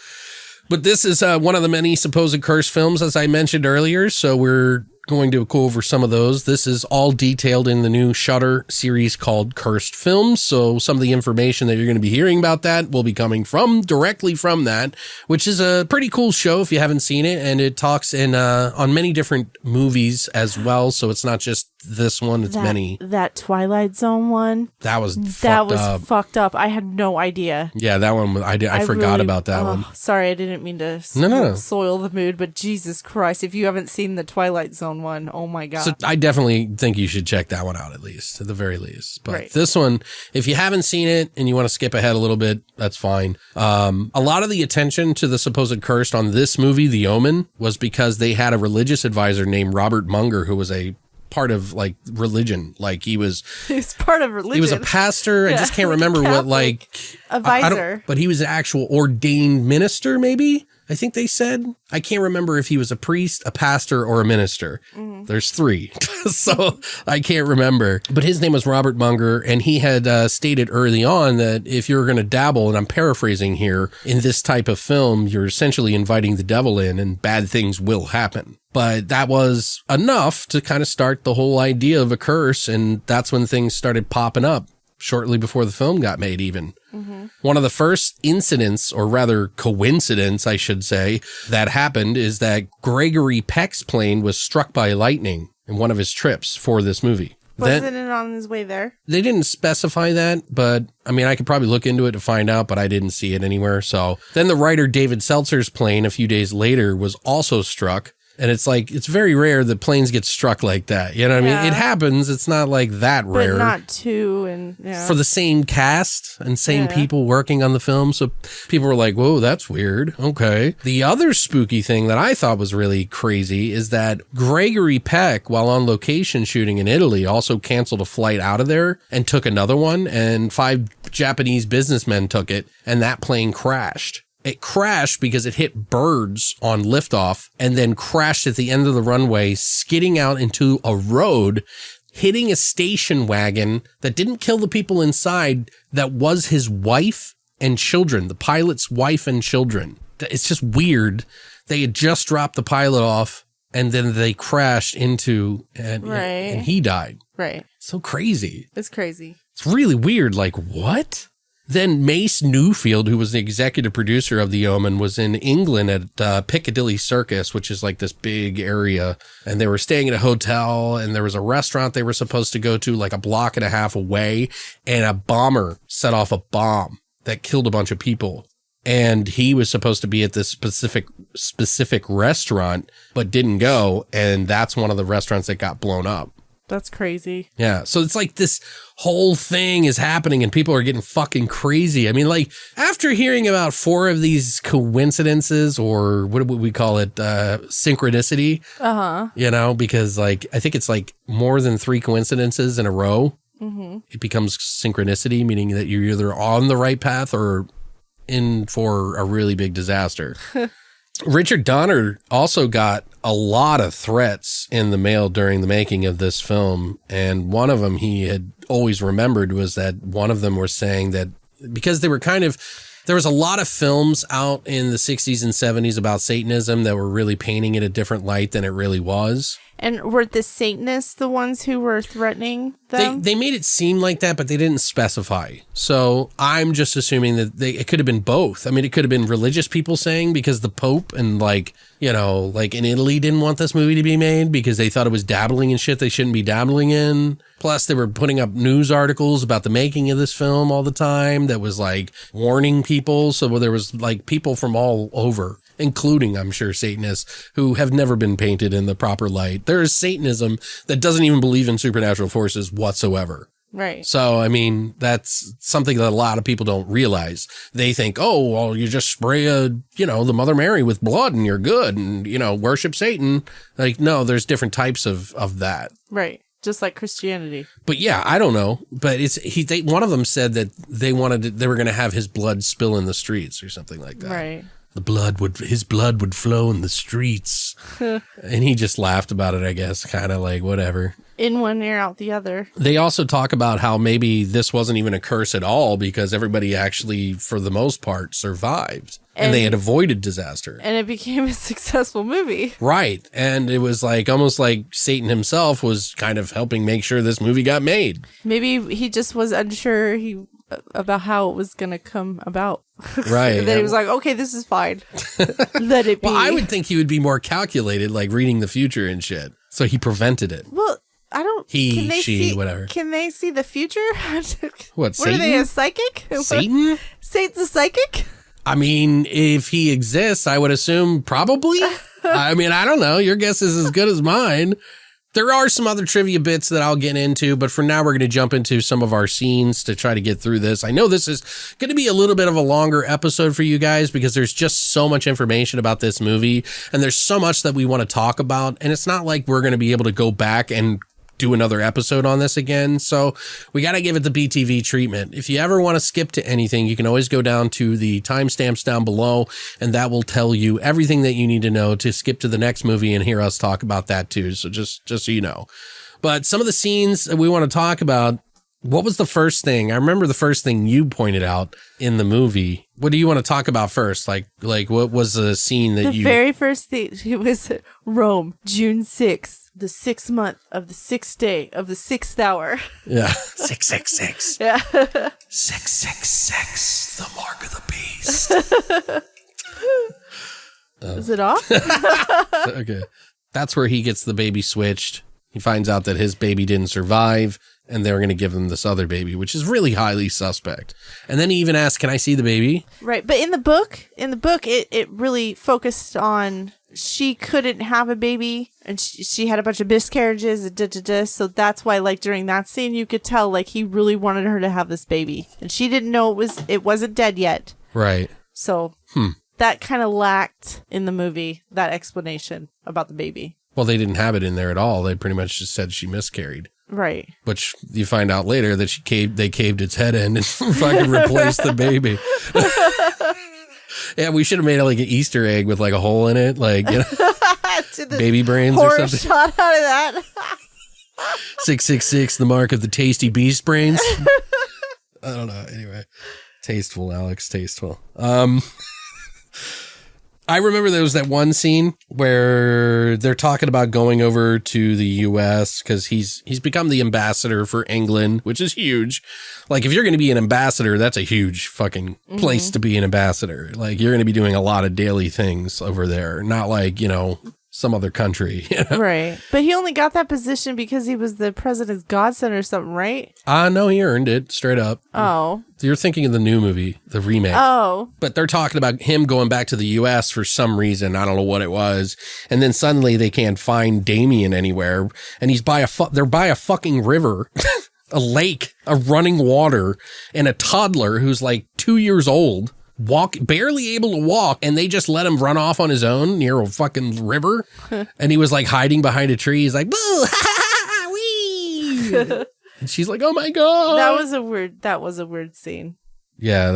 But this is one of the many supposed cursed films, as I mentioned earlier. So we're going to go over some of those. This is all detailed in the new Shudder series called Cursed Films. So some of the information that you're going to be hearing about that will be coming directly from that, which is a pretty cool show if you haven't seen it. And it talks on many different movies as well. So it's not just this one, it's many. That Twilight Zone one. That was fucked up. I had no idea. Yeah, that one, I forgot about that one. Sorry, I didn't mean to soil the mood, but Jesus Christ, if you haven't seen the Twilight Zone one, oh my God. So I definitely think you should check that one out at the very least. But This one, if you haven't seen it and you want to skip ahead a little bit, that's fine. A lot of the attention to the supposed cursed on this movie, The Omen, was because they had a religious advisor named Robert Munger, who was a part of religion. He was part of religion. He was a pastor. I just can't remember what advisor. But he was an actual ordained minister, maybe. I think they said. I can't remember if he was a priest, a pastor, or a minister. There's three. So I can't remember. But his name was Robert Munger, and he had stated early on that if you're going to dabble, and I'm paraphrasing here, in this type of film, you're essentially inviting the devil in, and bad things will happen. But that was enough to kind of start the whole idea of a curse, and that's when things started popping up. Shortly before the film got made, even. One of the first incidents, or rather coincidence, I should say, that happened is that Gregory Peck's plane was struck by lightning in one of his trips for this movie. Wasn't it on his way there? They didn't specify that, but I could probably look into it to find out, but I didn't see it anywhere. So then the writer David Seltzer's plane a few days later was also struck. And it's like, it's very rare that planes get struck like that. You know what I mean? It happens. It's not like that rare. But not two and for the same cast and same people working on the film. So people were like, whoa, that's weird. Okay. The other spooky thing that I thought was really crazy is that Gregory Peck, while on location shooting in Italy, also canceled a flight out of there and took another one. And 5 Japanese businessmen took it, and that plane crashed. It crashed because it hit birds on liftoff and then crashed at the end of the runway, skidding out into a road, hitting a station wagon that didn't kill the people inside. That was his wife and children, the pilot's wife and children. It's just weird. They had just dropped the pilot off and then they crashed into and he died. Right. So crazy. It's crazy. It's really weird. Like, what? Then Mace Newfield, who was the executive producer of The Omen, was in England at Piccadilly Circus, which is like this big area. And they were staying at a hotel, and there was a restaurant they were supposed to go to like a block and a half away. And a bomber set off a bomb that killed a bunch of people. And he was supposed to be at this specific restaurant, but didn't go. And that's one of the restaurants that got blown up. That's crazy. Yeah. So it's like this whole thing is happening and people are getting fucking crazy. I mean, like, after hearing about 4 of these coincidences, or what would we call it? Synchronicity. You know, because like, I think it's like more than 3 coincidences in a row. It becomes synchronicity, meaning that you're either on the right path or in for a really big disaster. Richard Donner also got a lot of threats in the mail during the making of this film. And one of them he had always remembered was that one of them were saying that because they were there was a lot of films out in the 60s and 70s about Satanism that were really painting it a different light than it really was. And were the Satanists the ones who were threatening them? They made it seem like that, but they didn't specify. So I'm just assuming that it could have been both. I mean, it could have been religious people saying because the Pope and like in Italy didn't want this movie to be made because they thought it was dabbling in shit they shouldn't be dabbling in. Plus, they were putting up news articles about the making of this film all the time that was like warning people. So there was like people from all over, including, I'm sure, Satanists who have never been painted in the proper light. There is Satanism that doesn't even believe in supernatural forces whatsoever. Right. So, I mean, that's something that a lot of people don't realize. They think, oh, well, you just spray the Mother Mary with blood and you're good and, worship Satan. Like, no, there's different types of that. Right. Just like Christianity. But yeah, I don't know. But one of them said that they were going to have his blood spill in the streets or something like that. Right. His blood would flow in the streets. And he just laughed about it, I guess, kind of like whatever. In one ear, out the other. They also talk about how maybe this wasn't even a curse at all because everybody actually, for the most part, survived. And they had avoided disaster. And it became a successful movie. Right. And it was like almost like Satan himself was kind of helping make sure this movie got made. Maybe he just was unsure about how it was going to come about. Right. Then he was like, okay, this is fine. Let it be. Well, I would think he would be more calculated, like reading the future and shit. So he prevented it. Well, I don't... whatever. Can they see the future? What, Satan? Are they, a psychic? Satan? Satan's a psychic? I mean, if he exists, I would assume probably. I mean, I don't know. Your guess is as good as mine. There are some other trivia bits that I'll get into, but for now, we're going to jump into some of our scenes to try to get through this. I know this is going to be a little bit of a longer episode for you guys because there's just so much information about this movie, and there's so much that we want to talk about, and it's not like we're going to be able to go back and do another episode on this again. So we got to give it the BTV treatment. If you ever want to skip to anything, you can always go down to the timestamps down below, and that will tell you everything that you need to know to skip to the next movie and hear us talk about that too. So just so you know. But some of the scenes that we want to talk about, what was the first thing? I remember the first thing you pointed out in the movie. What do you want to talk about first? Like what was the scene that The very first thing, it was Rome, June 6th. The 6th month of the 6th day of the 6th hour. Yeah. 666. Yeah. 666, the mark of the beast. Is it off? Okay. That's where he gets the baby switched. He finds out that his baby didn't survive, and they're going to give him this other baby, which is really highly suspect. And then he even asks, can I see the baby? Right. But in the book, it really focused on she couldn't have a baby, and she had a bunch of miscarriages, and so that's why, like, during that scene, you could tell, like, he really wanted her to have this baby, and she didn't know it wasn't dead yet. Right. So that kind of lacked in the movie, that explanation about the baby. Well, they didn't have it in there at all. They pretty much just said she miscarried. Right. Which you find out later that they caved its head in and fucking replaced the baby. Yeah, we should have made it like an Easter egg with like a hole in it, like, you know, baby brains or something. Shot out of that. 666, the mark of the tasty beast brains. I don't know. Anyway, tasteful, Alex, tasteful. I remember there was that one scene where they're talking about going over to the U.S. because he's become the ambassador for England, which is huge. Like, if you're going to be an ambassador, that's a huge fucking place to be an ambassador. Like, you're going to be doing a lot of daily things over there, not like, you know, some other country. You know? Right. But he only got that position because he was the president's godson or something, right? No, he earned it straight up. Oh. You're thinking of the new movie, the remake. Oh. But they're talking about him going back to the U.S. for some reason. I don't know what it was. And then suddenly they can't find Damien anywhere. And he's they're by a fucking river, a lake, a running water, and a toddler who's like 2 years old, barely able to walk. And they just let him run off on his own near a fucking river. And he was like hiding behind a tree. He's like, boo, ha, ha, ha, wee. And she's like, oh my God. That was a weird scene. Yeah,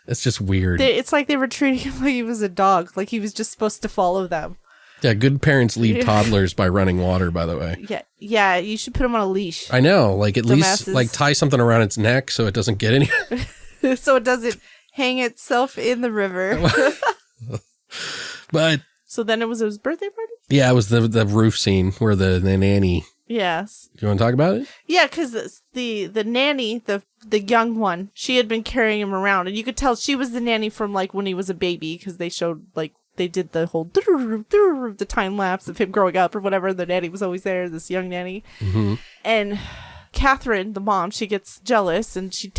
it's just weird. It's like they were treating him like he was a dog, like he was just supposed to follow them. Yeah, good parents lead toddlers by running water, by the way. Yeah, you should put him on a leash. I know, like at least like tie something around its neck so it doesn't get any. So it doesn't hang itself in the river. But so then it was his birthday party? Yeah, it was the roof scene where the nanny. Yes. Do you want to talk about it? Yeah, because the nanny, the young one, she had been carrying him around, and you could tell she was the nanny from like when he was a baby, because they showed like they did the whole the time lapse of him growing up or whatever. The nanny was always there, this young nanny, and Catherine, the mom, she gets jealous and she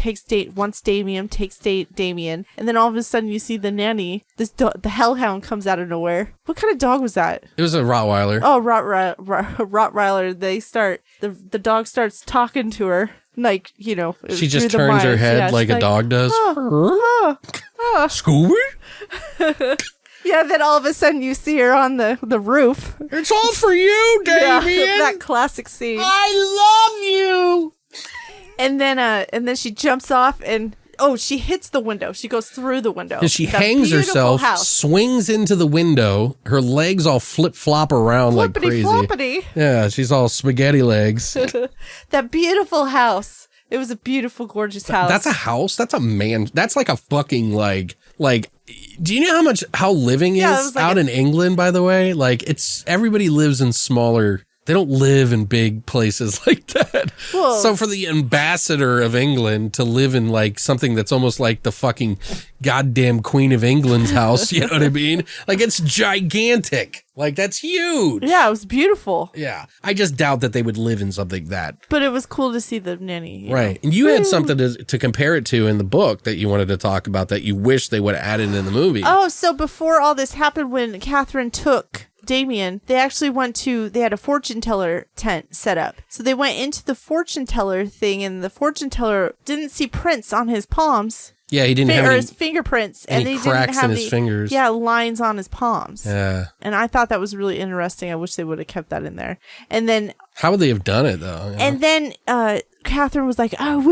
wants Damien, takes Damien, and then all of a sudden you see the nanny, the hellhound comes out of nowhere. What kind of dog was that? It was a Rottweiler. Oh, Rottweiler. The dog starts talking to her, like, you know. She just turns her head like a dog does. Scooby? Yeah, then all of a sudden you see her on the roof. It's all for you, Damien. Yeah, that classic scene. I love you. And then she jumps off and she hits the window. She goes through the window. And she hangs herself, swings into the window. Her legs all flip-flop around like crazy. Floppity. Yeah, she's all spaghetti legs. That beautiful house. It was a beautiful, gorgeous house. That's a house? That's a man. That's like a fucking like, do you know how living is like out in England, by the way? Like, everybody lives in smaller, they don't live in big places like that. Whoa. So for the ambassador of England to live in like something that's almost like the fucking goddamn Queen of England's house, you know what I mean? Like, it's gigantic. Like, that's huge. Yeah, it was beautiful. Yeah. I just doubt that they would live in something that. But it was cool to see the nanny. Right. And you had something to compare it to in the book that you wanted to talk about that you wish they would have added in the movie. Oh, so before all this happened, when Catherine took Damien, they actually they had a fortune teller tent set up. So they went into the fortune teller thing, and the fortune teller didn't see prints on his palms. Yeah, he didn't have his fingerprints, and they cracks didn't have in his fingers. Yeah, lines on his palms. Yeah, and I thought that was really interesting. I wish they would have kept that in there. And then how would they have done it though? You know? And then Catherine was like, "Oh,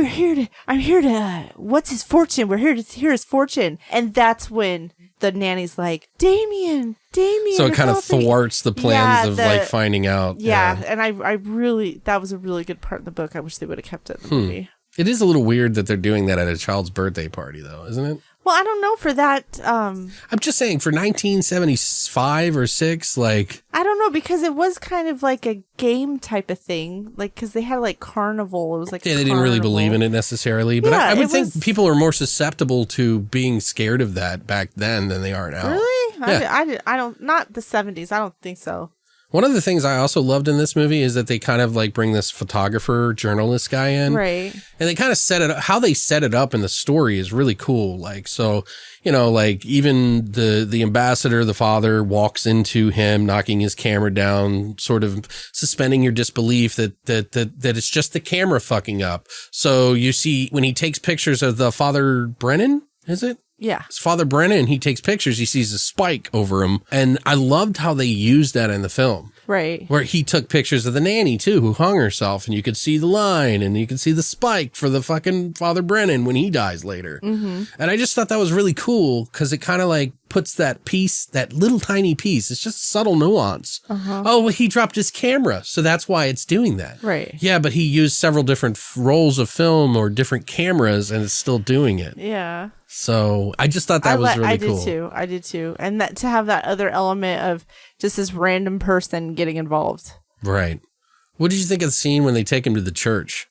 I'm here to. What's his fortune? We're here to hear his fortune." And that's when the nanny's like, Damien. So it kind of thwarts the plans of like finding out. Yeah, and I really, that was a really good part in the book. I wish they would have kept it in the movie. It is a little weird that they're doing that at a child's birthday party, though, isn't it? Well, I don't know for that. I'm just saying, for 1975 or 6, like... I don't know, because it was kind of like a game type of thing. Like, because they had like carnival. It was like they didn't really believe in it necessarily. But I would think people are more susceptible to being scared of that back then than they are now. Really? Yeah. I don't, not the 70s. I don't think so. One of the things I also loved in this movie is that they kind of like bring this photographer, journalist guy in. Right. And they kind of set it up, how they set it up in the story is really cool. Like, so, you know, like even the ambassador, the father walks into him, knocking his camera down, sort of suspending your disbelief that it's just the camera fucking up. So you see when he takes pictures of the Father Brennan, is it? Yeah. It's Father Brennan, he takes pictures, he sees a spike over him. And I loved how they used that in the film. Right. Where he took pictures of the nanny, too, who hung herself, and you could see the line, and you could see the spike for the fucking Father Brennan when he dies later. Mm-hmm. And I just thought that was really cool, because it kind of like puts that piece, that little tiny piece, it's just subtle nuance. Oh, well, he dropped his camera, so that's why it's doing that. Right. Yeah, but he used several different rolls of film or different cameras, and it's still doing it. Yeah. So I just thought that was really cool. I did too. And that to have that other element of just this random person getting involved. What did you think of the scene when they take him to the church?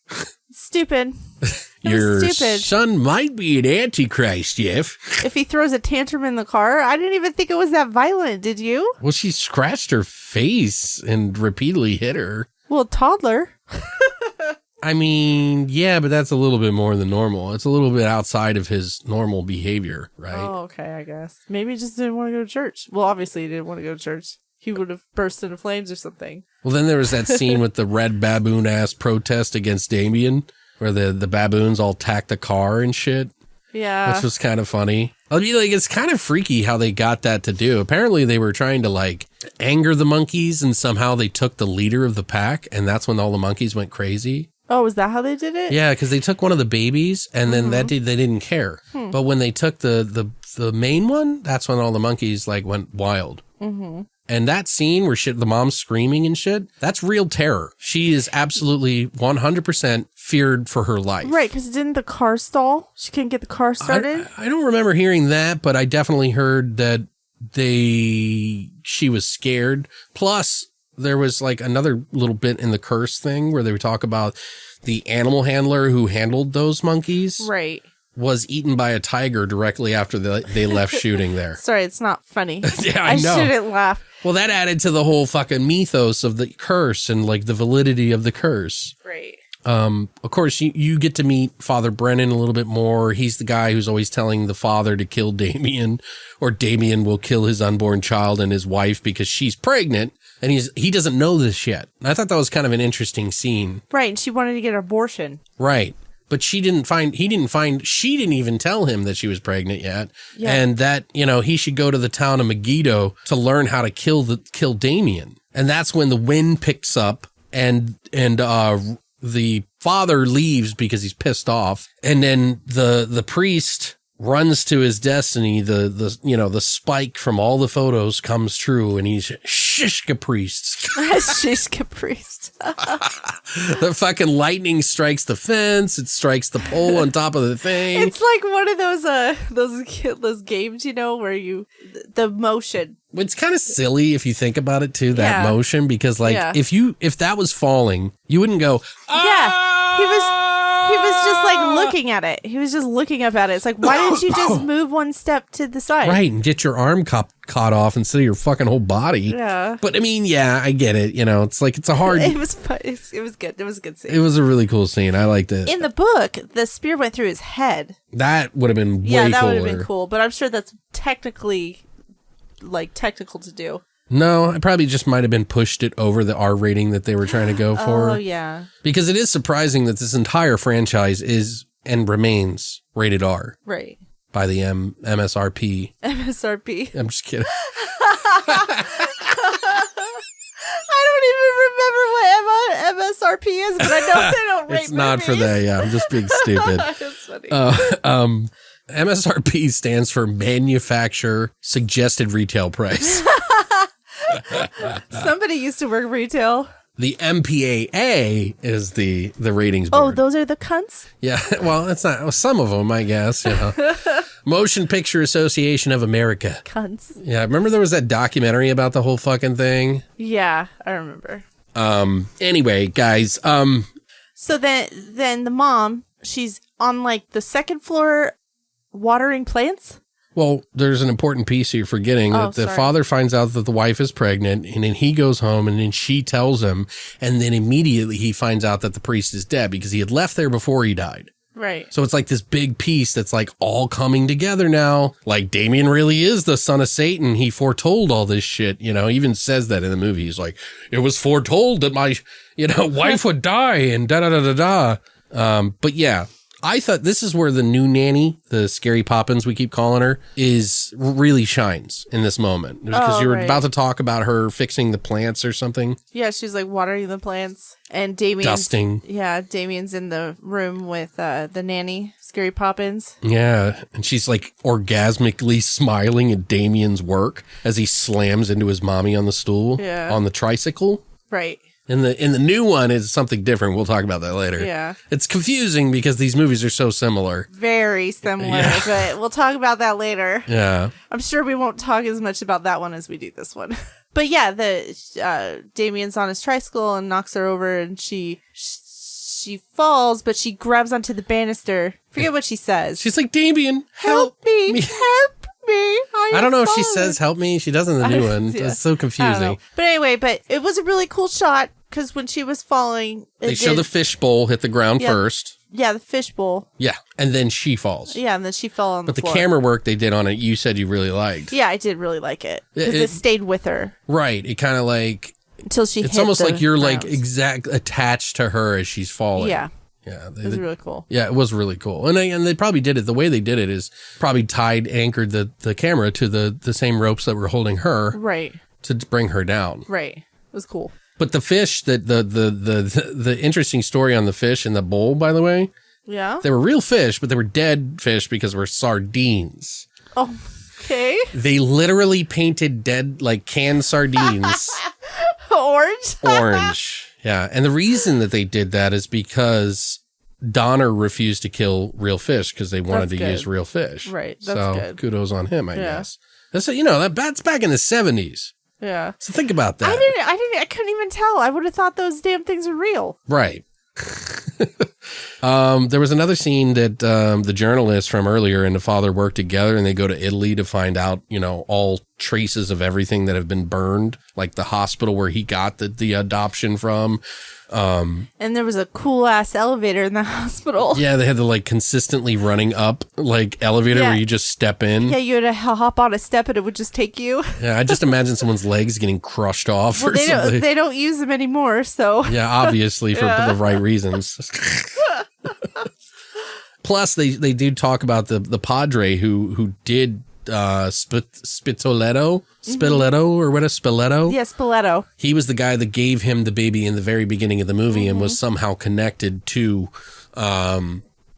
Stupid. Your stupid. son might be an antichrist, Jeff. If he throws a tantrum in the car, I didn't even think it was that violent, did you? Well, she scratched her face and repeatedly hit her. Well, toddler. I mean, yeah, but that's a little bit more than normal. It's a little bit outside of his normal behavior, right? Oh, okay, I guess. Maybe he just didn't want to go to church. Well, obviously he didn't want to go to church. He would have burst into flames or something. Well, then there was that scene with the red baboon-ass protest against Damien, where the baboons all attacked the car and shit. Yeah. Which was kind of funny. I mean, like, it's kind of freaky how they got that to do. Apparently, they were trying to, like, anger the monkeys, and somehow they took the leader of the pack, and that's when all the monkeys went crazy. Oh, is that how they did it? Yeah, because they took one of the babies, and then they didn't care. But when they took the main one, that's when all the monkeys like went wild. And that scene where the mom's screaming and shit, that's real terror. She is absolutely 100% feared for her life. Right, because didn't the car stall? She couldn't get the car started? I don't remember hearing that, but I definitely heard that she was scared. Plus, there was like another little bit in the curse thing where they would talk about the animal handler who handled those monkeys. Right. Was eaten by a tiger directly after they left shooting there. Sorry, it's not funny. Yeah, I know. I shouldn't laugh. Well, that added to the whole fucking mythos of the curse and like the validity of the curse. Right. Of course, you get to meet Father Brennan a little bit more. He's the guy who's always telling the father to kill Damien, or Damien will kill his unborn child and his wife because she's pregnant, and he doesn't know this yet. And I thought that was kind of an interesting scene. Right, and she wanted to get an abortion. Right. But she didn't even tell him that she was pregnant yet. Yeah. And that, he should go to the town of Megiddo to learn how to kill Damien. And that's when the wind picks up and the father leaves because he's pissed off. And then the priest runs to his destiny. The spike from all the photos comes true, and he's Shishka priest. Shishka priest. The fucking lightning strikes the fence. It strikes the pole on top of the thing. It's like one of those games, where the motion. It's kind of silly if you think about it too, that motion, because if that was falling, you wouldn't go, ah! Yeah. He was just like looking at it. He was just looking up at it. It's like, why didn't you just move one step to the side? Right, and get your arm caught off instead of your fucking whole body. Yeah. But I mean, yeah, I get it. It's like, it's a hard... It was fun. It was good. It was a good scene. It was a really cool scene. I liked it. In the book, the spear went through his head. That would have been way cooler. Yeah, that would have been cool. But I'm sure that's technical to do. No, I probably just might have been pushed it over the R rating that they were trying to go for. Oh, yeah. Because it is surprising that this entire franchise is and remains rated R. Right. By the MSRP. MSRP. I'm just kidding. I don't even remember what MSRP is, but I know they don't rate It's not movies. for that, yeah. I'm just being stupid. That's funny. MSRP stands for Manufacturer Suggested Retail Price. Somebody used to work retail. The MPAA is the ratings board. Oh, those are the cunts? Yeah, well, it's not. Well, some of them, I guess. Motion Picture Association of America. Cunts. Yeah, remember there was that documentary about the whole fucking thing? Yeah, I remember. Anyway, guys. So then the mom, she's on like the second floor watering plants. Well, there's an important piece you're forgetting. That the father finds out that the wife is pregnant, and then he goes home, and then she tells him, and then immediately he finds out that the priest is dead because he had left there before he died. Right. So it's like this big piece that's like all coming together now. Like Damien really is the son of Satan. He foretold all this shit. You know, he even says that in the movie. He's like, it was foretold that my, wife would die and da-da-da-da-da. But yeah, I thought this is where the new nanny, the Scary Poppins, we keep calling her, is really shines in this moment. Because you were about to talk about her fixing the plants or something. Yeah, she's like watering the plants. And Damien's dusting. Yeah, Damien's in the room with the nanny, Scary Poppins. Yeah, and she's like orgasmically smiling at Damien's work as he slams into his mommy on the stool on the tricycle. Right. In the new one is something different. We'll talk about that later. Yeah. It's confusing because these movies are so similar. Very similar, but we'll talk about that later. Yeah. I'm sure we won't talk as much about that one as we do this one. But yeah, Damien's on his tricycle and knocks her over, and she falls, but she grabs onto the banister. Forget what she says. She's like, Damien, help me. Help me. I don't know if she says help me. She does in the new one. It's so confusing. But anyway, it was a really cool shot because when she was falling, they show the fishbowl hit the ground first. Yeah, the fishbowl. Yeah, and then she falls. Yeah, and then she fell on the floor. But the camera work they did on it, you said you really liked. Yeah, I did really like it because it stayed with her. Right. It kind of like until she. It's almost like you're like attached to her as she's falling. Yeah. Yeah, it was really cool. Yeah, it was really cool. And they probably did it. The way they did it is probably anchored the camera to the same ropes that were holding her. Right. To bring her down. Right. It was cool. But the fish, the interesting story on the fish in the bowl, by the way. Yeah. They were real fish, but they were dead fish because they were sardines. Oh, okay. They literally painted dead, like canned sardines. Orange. Yeah. And the reason that they did that is because Donner refused to kill real fish because they wanted to use real fish. Right. That's good. Kudos on him, I guess. That's, that's back in the 70s. Yeah. So think about that. I couldn't even tell. I would have thought those damn things are real. Right. There was another scene that the journalist from earlier and the father work together, and they go to Italy to find out, all traces of everything that have been burned, like the hospital where he got the adoption from. And there was a cool ass elevator in the hospital. Yeah, they had the consistently running up elevator where you just step in. Yeah, you had to hop on a step and it would just take you. Yeah, I just imagine someone's legs getting crushed off or something. They don't use them anymore, so. Yeah, obviously for the right reasons. Plus, they do talk about the padre who did Spiletto or what is Spiletto? Yeah, Spiletto. He was the guy that gave him the baby in the very beginning of the movie and was somehow connected to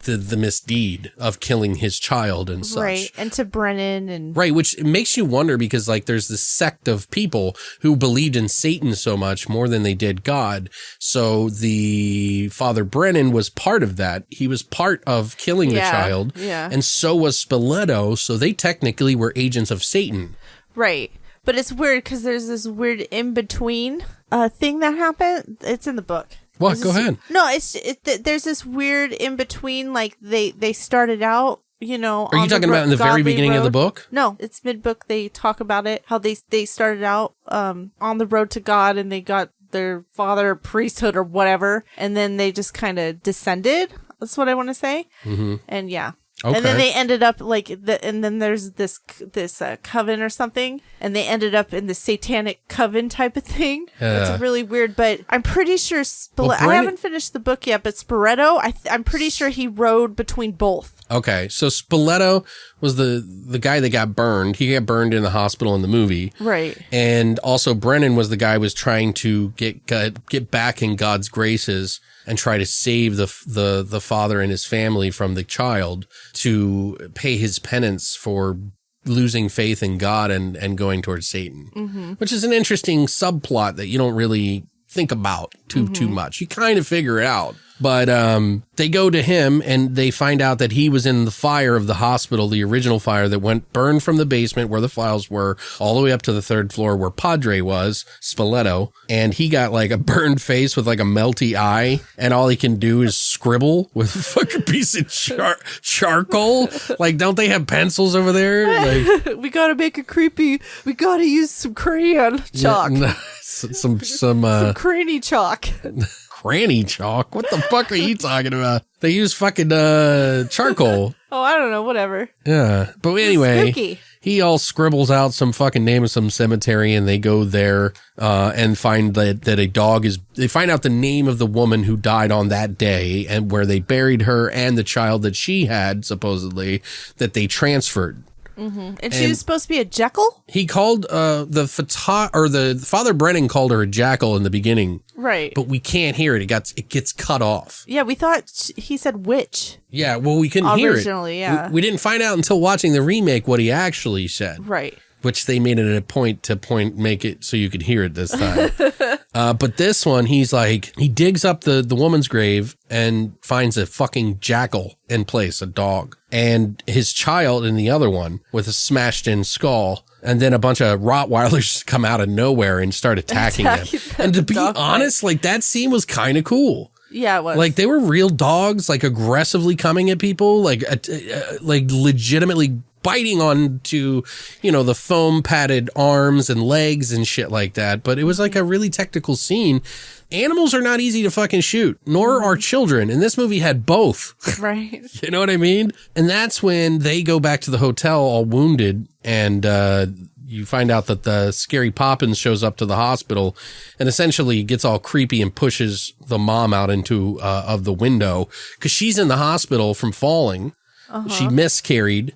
the misdeed of killing his child and such. Right, and to Brennan and... Right, which makes you wonder because there's this sect of people who believed in Satan so much more than they did God. So the Father Brennan was part of that. He was part of killing the child. Yeah. And so was Spiletto. So they technically were agents of Satan. Right. But it's weird because there's this weird in-between thing that happened. It's in the book. What? Go ahead. No, there's this weird in between. They started out, Are you talking about in the very beginning of the book? No, it's mid-book. They talk about it. How they started out on the road to God, and they got their father priesthood or whatever, and then they just kind of descended. That's what I want to say. Mm-hmm. And yeah. Okay. And then they ended up and then there's this coven or something, and they ended up in the satanic coven type of thing. It's really weird, but I'm pretty sure I haven't finished the book yet, but Spoleto, I'm pretty sure he rode between both. Okay, so Spoleto was the guy that got burned. He got burned in the hospital in the movie, right? And also Brennan was the guy who was trying to get back in God's graces and try to save the father and his family from the child to pay his penance for losing faith in God and going towards Satan, which is an interesting subplot that you don't really think about too much. You kind of figure it out. But they go to him and they find out that he was in the fire of the hospital, the original fire that burned from the basement where the files were all the way up to the 3rd floor where Padre was, Spoleto. And he got like a burned face with like a melty eye. And all he can do is scribble with a fucking piece of charcoal. Like, don't they have pencils over there? Like, we got to make it creepy. We got to use some crayon chalk. Yeah, some cranny chalk. Granny chalk? What the fuck are you talking about? They use fucking charcoal. Oh, I don't know. Whatever. Yeah. But anyway, spooky. He all scribbles out some fucking name of some cemetery and they go there and find that a dog is... They find out the name of the woman who died on that day and where they buried her and the child that she had, supposedly, that they transferred. Mm-hmm. And she was supposed to be a Jekyll? He called the Father Brennan called her a Jackal in the beginning. Right. But we can't hear it. It gets cut off. Yeah, we thought he said witch. Yeah, well, we couldn't hear it. Originally, yeah. We didn't find out until watching the remake what he actually said. Right. Which they made it a point to make it so you could hear it this time. But this one, he digs up the woman's grave and finds a fucking jackal in place, a dog. And his child in the other one with a smashed in skull. And then a bunch of Rottweilers come out of nowhere and start attacking them. And to be honest, like that scene was kind of cool. Yeah, it was. Like they were real dogs, like aggressively coming at people, like legitimately biting onto, the foam padded arms and legs and shit like that. But it was like a really technical scene. Animals are not easy to fucking shoot, nor are children. And this movie had both. Right. You know what I mean? And that's when they go back to the hotel all wounded and, you find out that the scary Poppins shows up to the hospital and essentially gets all creepy and pushes the mom out into of the window because she's in the hospital from falling. She miscarried.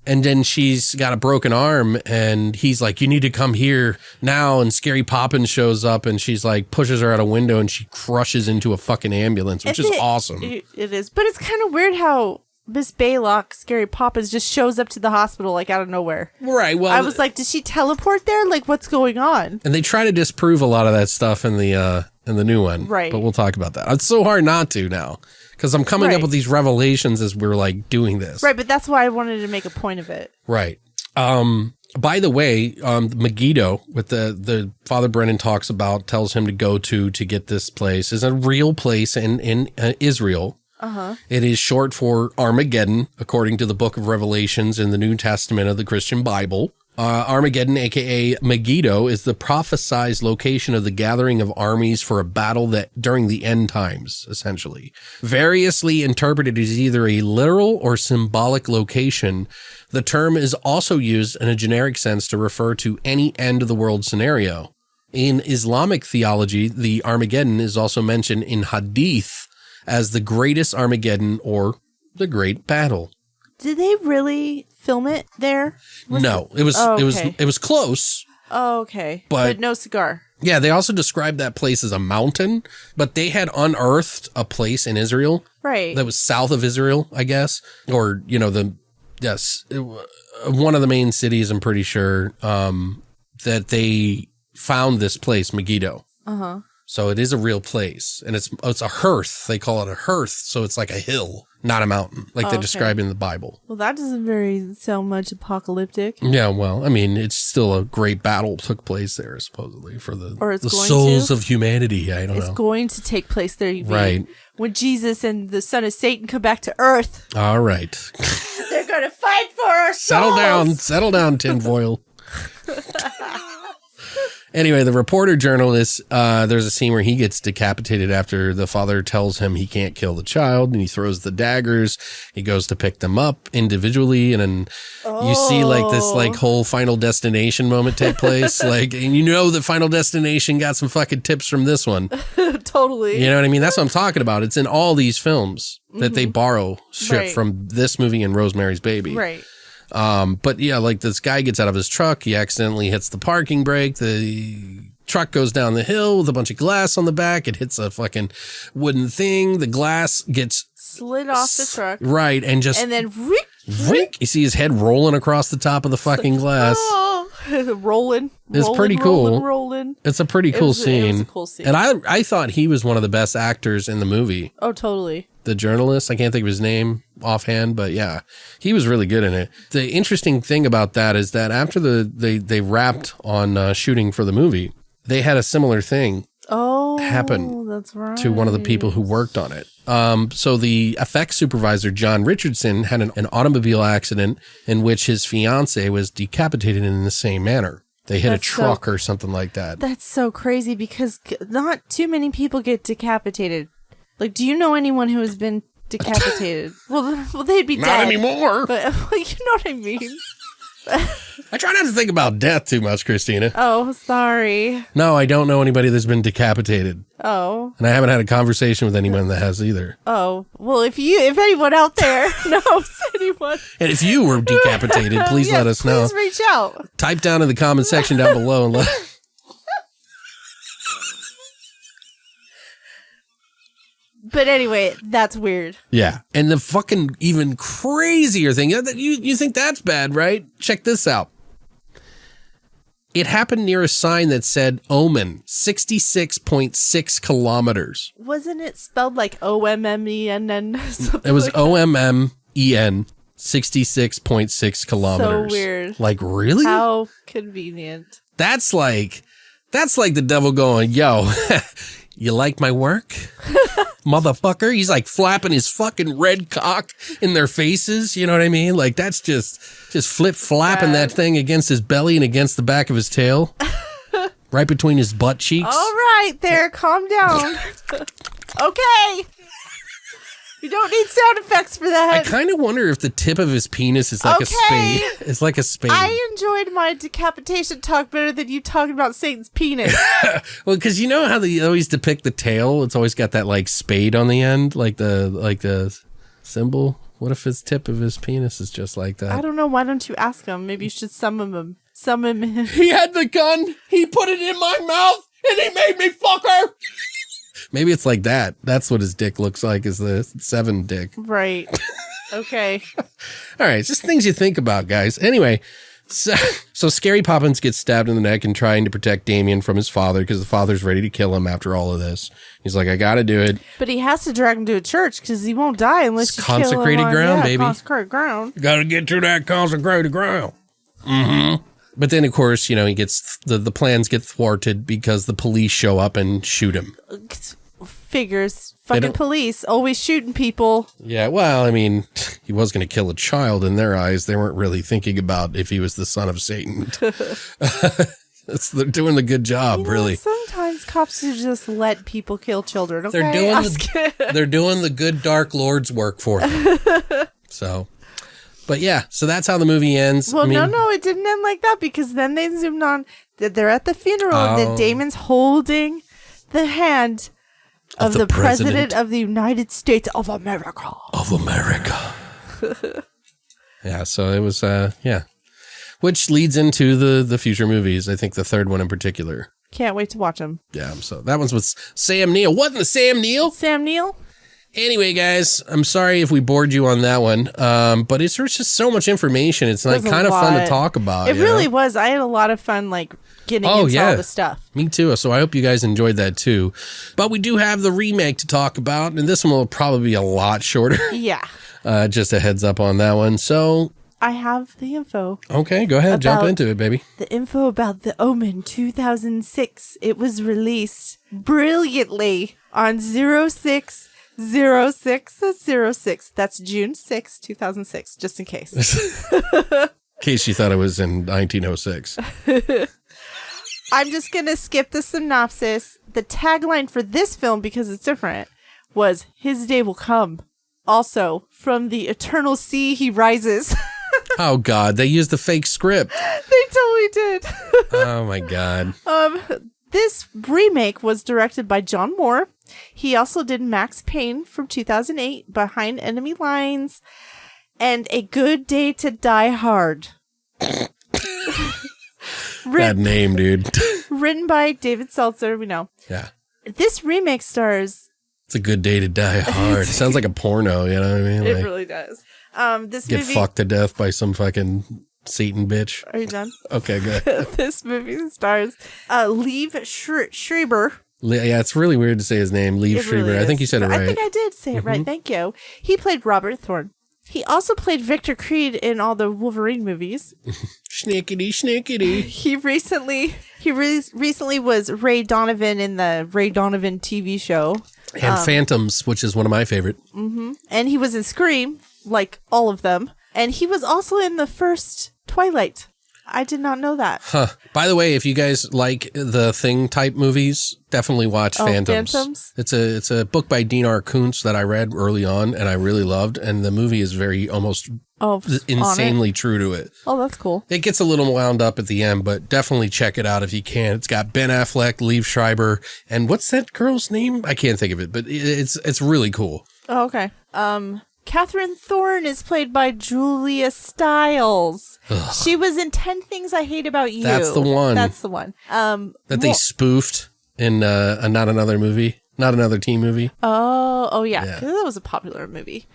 And then she's got a broken arm and he's like, you need to come here now. And Scary Poppins shows up and she's like, pushes her out a window and she crushes into a fucking ambulance, which is awesome. It is. But it's kind of weird how Miss Baylock, Scary Poppins, just shows up to the hospital like out of nowhere. Right. Well, I was like, did she teleport there? Like, what's going on? And they try to disprove a lot of that stuff in the new one. Right. But we'll talk about that. It's so hard not to now. Because I'm coming up with these revelations as we're like doing this. Right, but that's why I wanted to make a point of it. Right. By the way, Megiddo, with the Father Brennan tells him to go to get this place, is a real place in Israel. Uh-huh. It is short for Armageddon, according to the Book of Revelations in the New Testament of the Christian Bible. Armageddon, aka Megiddo, is the prophesized location of the gathering of armies for a battle that during the end times, essentially. Variously interpreted as either a literal or symbolic location, the term is also used in a generic sense to refer to any end of the world scenario. In Islamic theology, the Armageddon is also mentioned in Hadith as the greatest Armageddon or the Great Battle. Did they really film it there? It was close. Oh, okay. But no cigar. Yeah, they also described that place as a mountain, but they had unearthed a place in Israel. Right. That was south of Israel, I guess. Or, one of the main cities, I'm pretty sure, that they found this place, Megiddo. Uh-huh. So it is a real place, and it's a hearth. They call it a hearth, so it's like a hill, not a mountain, like they describe in the Bible. Well, that doesn't sound much apocalyptic. Yeah, well, I mean, it's still a great battle took place there, supposedly, for the souls of humanity. I don't know. It's going to take place there, you mean, right? When Jesus and the son of Satan come back to Earth. All right. They're going to fight for our souls. Settle down, tinfoil. Anyway, the reporter journalist, there's a scene where he gets decapitated after the father tells him he can't kill the child, and he throws the daggers. He goes to pick them up individually, and then you see like this like whole Final Destination moment take place. Like, and that Final Destination got some fucking tips from this one. Totally. You know what I mean? That's what I'm talking about. It's in all these films that they borrow shit from this movie and Rosemary's Baby. Right. But yeah, like this guy gets out of his truck. He accidentally hits the parking brake. The truck goes down the hill with a bunch of glass on the back. It hits a fucking wooden thing. The glass gets slid off the truck. Right. And then rink, you see his head rolling across the top of the fucking glass. rolling. It's pretty cool. Rolling. It's a pretty cool scene. It was a cool scene. And I thought he was one of the best actors in the movie. Oh, totally. The journalist, I can't think of his name offhand, but yeah, he was really good in it. The interesting thing about that is that after they wrapped on shooting for the movie, they had a similar thing happen that's right. to one of the people who worked on it. So the effects supervisor, John Richardson, had an automobile accident in which his fiance was decapitated in the same manner. They hit a truck or something like that. That's so crazy because not too many people get decapitated. Like, do you know anyone who has been decapitated? well, they'd be not dead. Not anymore. But you know what I mean? I try not to think about death too much, Christina. Oh, sorry. No, I don't know anybody that's been decapitated. Oh. And I haven't had a conversation with anyone that has either. Oh. Well, if anyone out there knows anyone. And if you were decapitated, please let us know. Please reach out. Type down in the comment section down below and let But anyway, that's weird. Yeah. And the fucking even crazier thing, you think that's bad, right? Check this out. It happened near a sign that said Omen, 66.6 kilometers. Wasn't it spelled like O-M-M-E-N-N? It was O-M-M-E-N, 66.6 kilometers. So weird. Like, really? How convenient. That's like the devil going, yo, you like my work? Motherfucker. He's like flapping his fucking red cock in their faces. You know what I mean? Like that's just flip flapping that thing against his belly and against the back of his tail. Right between his butt cheeks. All right there. Calm down. Okay. You don't need sound effects for that. I kind of wonder if the tip of his penis is like a spade. It's like a spade. I enjoyed my decapitation talk better than you talking about Satan's penis. Well, because you know how they always depict the tail? It's always got that like spade on the end, like the symbol. What if his tip of his penis is just like that? I don't know. Why don't you ask him? Maybe you should summon him. Summon him. He had the gun. He put it in my mouth, and he made me fuck her. Maybe it's like that. That's what his dick looks like, is the 7 dick. Right. Okay. All right. It's just things you think about, guys. Anyway, so Scary Poppins gets stabbed in the neck and trying to protect Damien from his father because the father's ready to kill him after all of this. He's like, I got to do it. But he has to drag him to a church because he won't die unless you kill him. Consecrated ground, baby. Consecrated ground. Got to get to that consecrated ground. Mm-hmm. But then, of course, you know, he gets the plans get thwarted because the police show up and shoot him. Figures. Fucking police always shooting people. Yeah, well, I mean, he was going to kill a child in their eyes. They weren't really thinking about if he was the son of Satan. They're doing the good job, really. Sometimes cops should just let people kill children. Okay? They're doing the good Dark Lord's work for them. So, but yeah, so that's how the movie ends. Well, no, it didn't end like that because then they zoomed on that they're at the funeral and that Damon's holding the hand of the President of the United States of America. Yeah, so it was, yeah. Which leads into the future movies. I think the third one in particular. Can't wait to watch them. Yeah, so that one's with Sam Neill. Wasn't the Sam Neill? Sam Neill? Anyway, guys, I'm sorry if we bored you on that one, but there's just so much information. It's like kind of fun to talk about. It really was. I had a lot of fun, like, getting into all the stuff. Me too. So I hope you guys enjoyed that too. But we do have the remake to talk about, and this one will probably be a lot shorter. Yeah. Just a heads up on that one. So I have the info. Okay, go ahead. Jump into it, baby. The info about the Omen 2006. It was released brilliantly on 06/06/06. That's June 6, 2006, just in case. In case you thought it was in 1906. I'm just going to skip the synopsis. The tagline for this film, because it's different, was His Day Will Come. Also, from the eternal sea he rises. Oh, God. They used the fake script. They totally did. Oh, my God. This remake was directed by John Moore. He also did Max Payne from 2008, Behind Enemy Lines, and A Good Day to Die Hard. That name, dude. Written by David Seltzer, we know. Yeah. This remake stars... It's a good day to die hard. It sounds like a porno, you know what I mean? It like, really does. This get movie... fucked to death by some fucking Satan bitch. Are you done? Okay, good. This movie stars Liev Schreiber. Yeah, it's really weird to say his name, Liev Schreiber. Really I think you said it right. I think I did say it right. Thank you. He played Robert Thorne. He also played Victor Creed in all the Wolverine movies. Schnickety. He recently was Ray Donovan in the Ray Donovan TV show. And Phantoms, which is one of my favorite. Mm-hmm. And he was in Scream, like all of them. And he was also in the first Twilight. I did not know that. Huh. By the way, if you guys like the Thing type movies, definitely watch Phantoms. It's a book by Dean R. Koontz that I read early on and I really loved, and the movie is very almost insanely true to it. Oh, that's cool. It gets a little wound up at the end, but definitely check it out if you can. It's got Ben Affleck, Liev Schreiber, and what's that girl's name? I can't think of it, but it's really cool. Oh, okay. Catherine Thorne is played by Julia Stiles. Ugh. She was in 10 Things I Hate About You. That's the one. That they spoofed in Not Another Teen Movie. Oh yeah. That was a popular movie.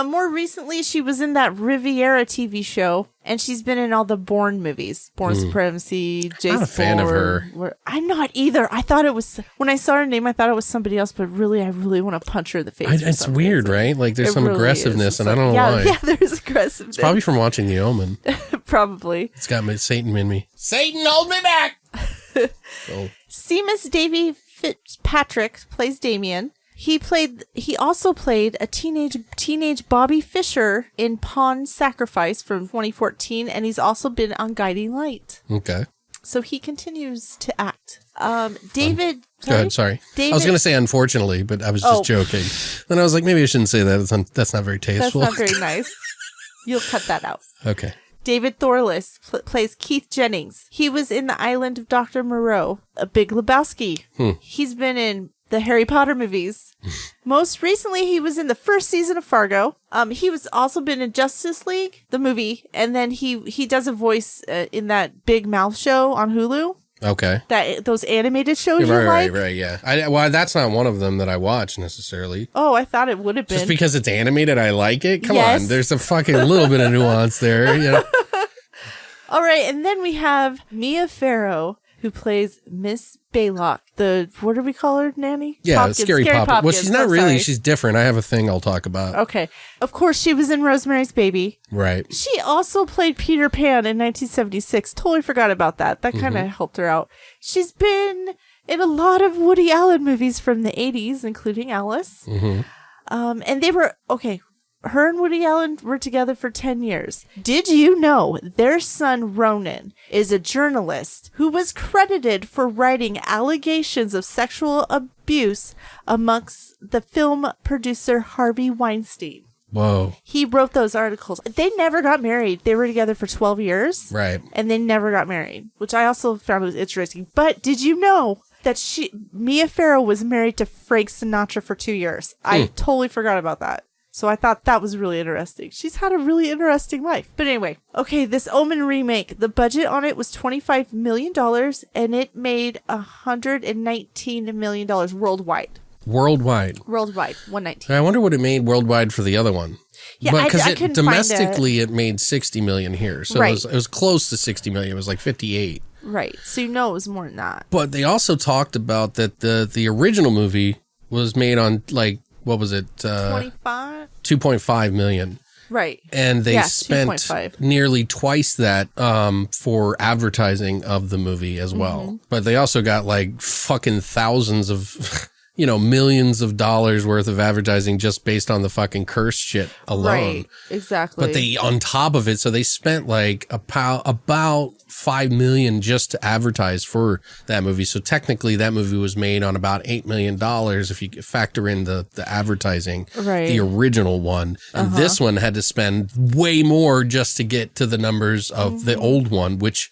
More recently, she was in that Riviera TV show, and she's been in all the Bourne movies. Bourne Supremacy, Jason Bourne. I'm not a fan of her. I'm not either. I thought it was, when I saw her name, I thought it was somebody else, but really, I really want to punch her in the face. It's weird, right? Like, there's some really aggressiveness, and I don't know why. Yeah, there's aggressiveness. It's probably from watching The Omen. Probably. It's got Satan in me. Satan, hold me back! Seamus Davy Fitzpatrick plays Damien. He also played a teenage Bobby Fischer in Pawn Sacrifice from 2014, and he's also been on Guiding Light. Okay. So he continues to act. David. Go ahead, sorry. I was going to say unfortunately, but I was just joking. Then I was like, maybe I shouldn't say that. That's not very tasteful. That's not very nice. You'll cut that out. Okay. David Thorless plays Keith Jennings. He was in The Island of Dr. Moreau, a Big Lebowski. He's been in the Harry Potter movies. Most recently, he was in the first season of Fargo. He was also been in Justice League, the movie, and then he does a voice in that Big Mouth show on Hulu. Okay. Those animated shows you like? Right, yeah. Well, that's not one of them that I watch necessarily. Oh, I thought it would have been. Just because it's animated, I like it? Come on, there's a fucking little bit of nuance there, you know? All right, and then we have Mia Farrow, who plays Miss Baylock, what do we call her, nanny? Yeah, Scary Poppins. Well, she's not really. She's different. I have a thing I'll talk about. Okay. Of course, she was in Rosemary's Baby. Right. She also played Peter Pan in 1976. Totally forgot about that. That kind of helped her out. She's been in a lot of Woody Allen movies from the 80s, including Alice. And they were, her and Woody Allen were together for 10 years. Did you know their son, Ronan, is a journalist who was credited for writing allegations of sexual abuse amongst the film producer Harvey Weinstein? Whoa. He wrote those articles. They never got married. They were together for 12 years. Right. And they never got married, which I also found was interesting. But did you know that Mia Farrow was married to Frank Sinatra for 2 years? I totally forgot about that. So I thought that was really interesting. She's had a really interesting life. But anyway, this Omen remake, the budget on it was $25 million, and it made $119 million worldwide. Worldwide, 119. I wonder what it made worldwide for the other one. Yeah, because domestically it made 60 million here. So it was close to 60 million. It was like 58. Right. So it was more than that. But they also talked about that the original movie was made on what was it? 2.5 million. Right. And they spent nearly twice that for advertising of the movie as well. But they also got fucking thousands of millions of dollars worth of advertising just based on the fucking curse shit alone. Right, exactly. But on top of it, so they spent about $5 million just to advertise for that movie. So technically that movie was made on about $8 million if you factor in the advertising, the original one. And this one had to spend way more just to get to the numbers of the old one, which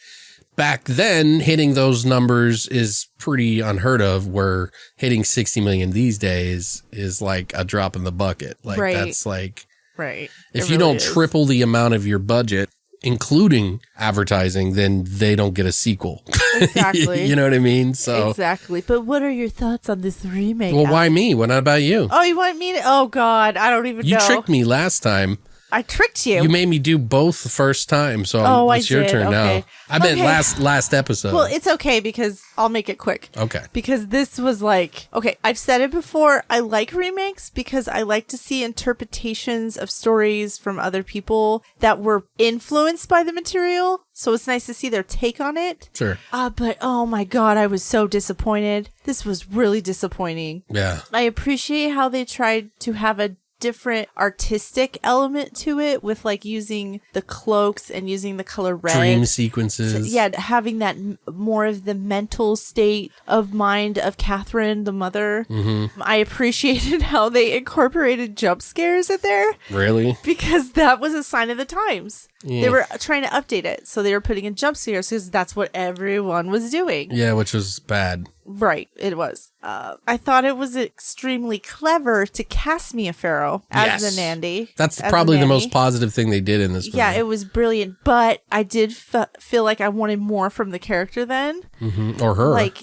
back then, hitting those numbers is pretty unheard of, where hitting 60 million these days is like a drop in the bucket. That's if you don't triple the amount of your budget, including advertising, then they don't get a sequel. Exactly. You know what I mean? So exactly. But what are your thoughts on this remake? Well, why me? What about you? Oh, you want me to? Oh, God. I don't even know. You tricked me last time. I tricked you. You made me do both the first time, so it's your turn now. I meant last episode. Well, it's okay because I'll make it quick. Okay. Because this was like, okay, I've said it before. I like remakes because I like to see interpretations of stories from other people that were influenced by the material. So it's nice to see their take on it. Sure. But oh my God, I was so disappointed. This was really disappointing. Yeah. I appreciate how they tried to have a different artistic element to it with like using the cloaks and using the color red. Dream sequences. Yeah, having that more of the mental state of mind of Catherine, the mother. Mm-hmm. I appreciated how they incorporated jump scares in there. Really? Because that was a sign of the times. Yeah. They were trying to update it. So they were putting in jump scares because that's what everyone was doing. Yeah, which was bad. Right, it was. I thought it was extremely clever to cast Mia Farrow as the Nandy. That's probably the most positive thing they did in this movie. Yeah, it was brilliant. But I did feel like I wanted more from the character then. Mm-hmm. Or her. Like,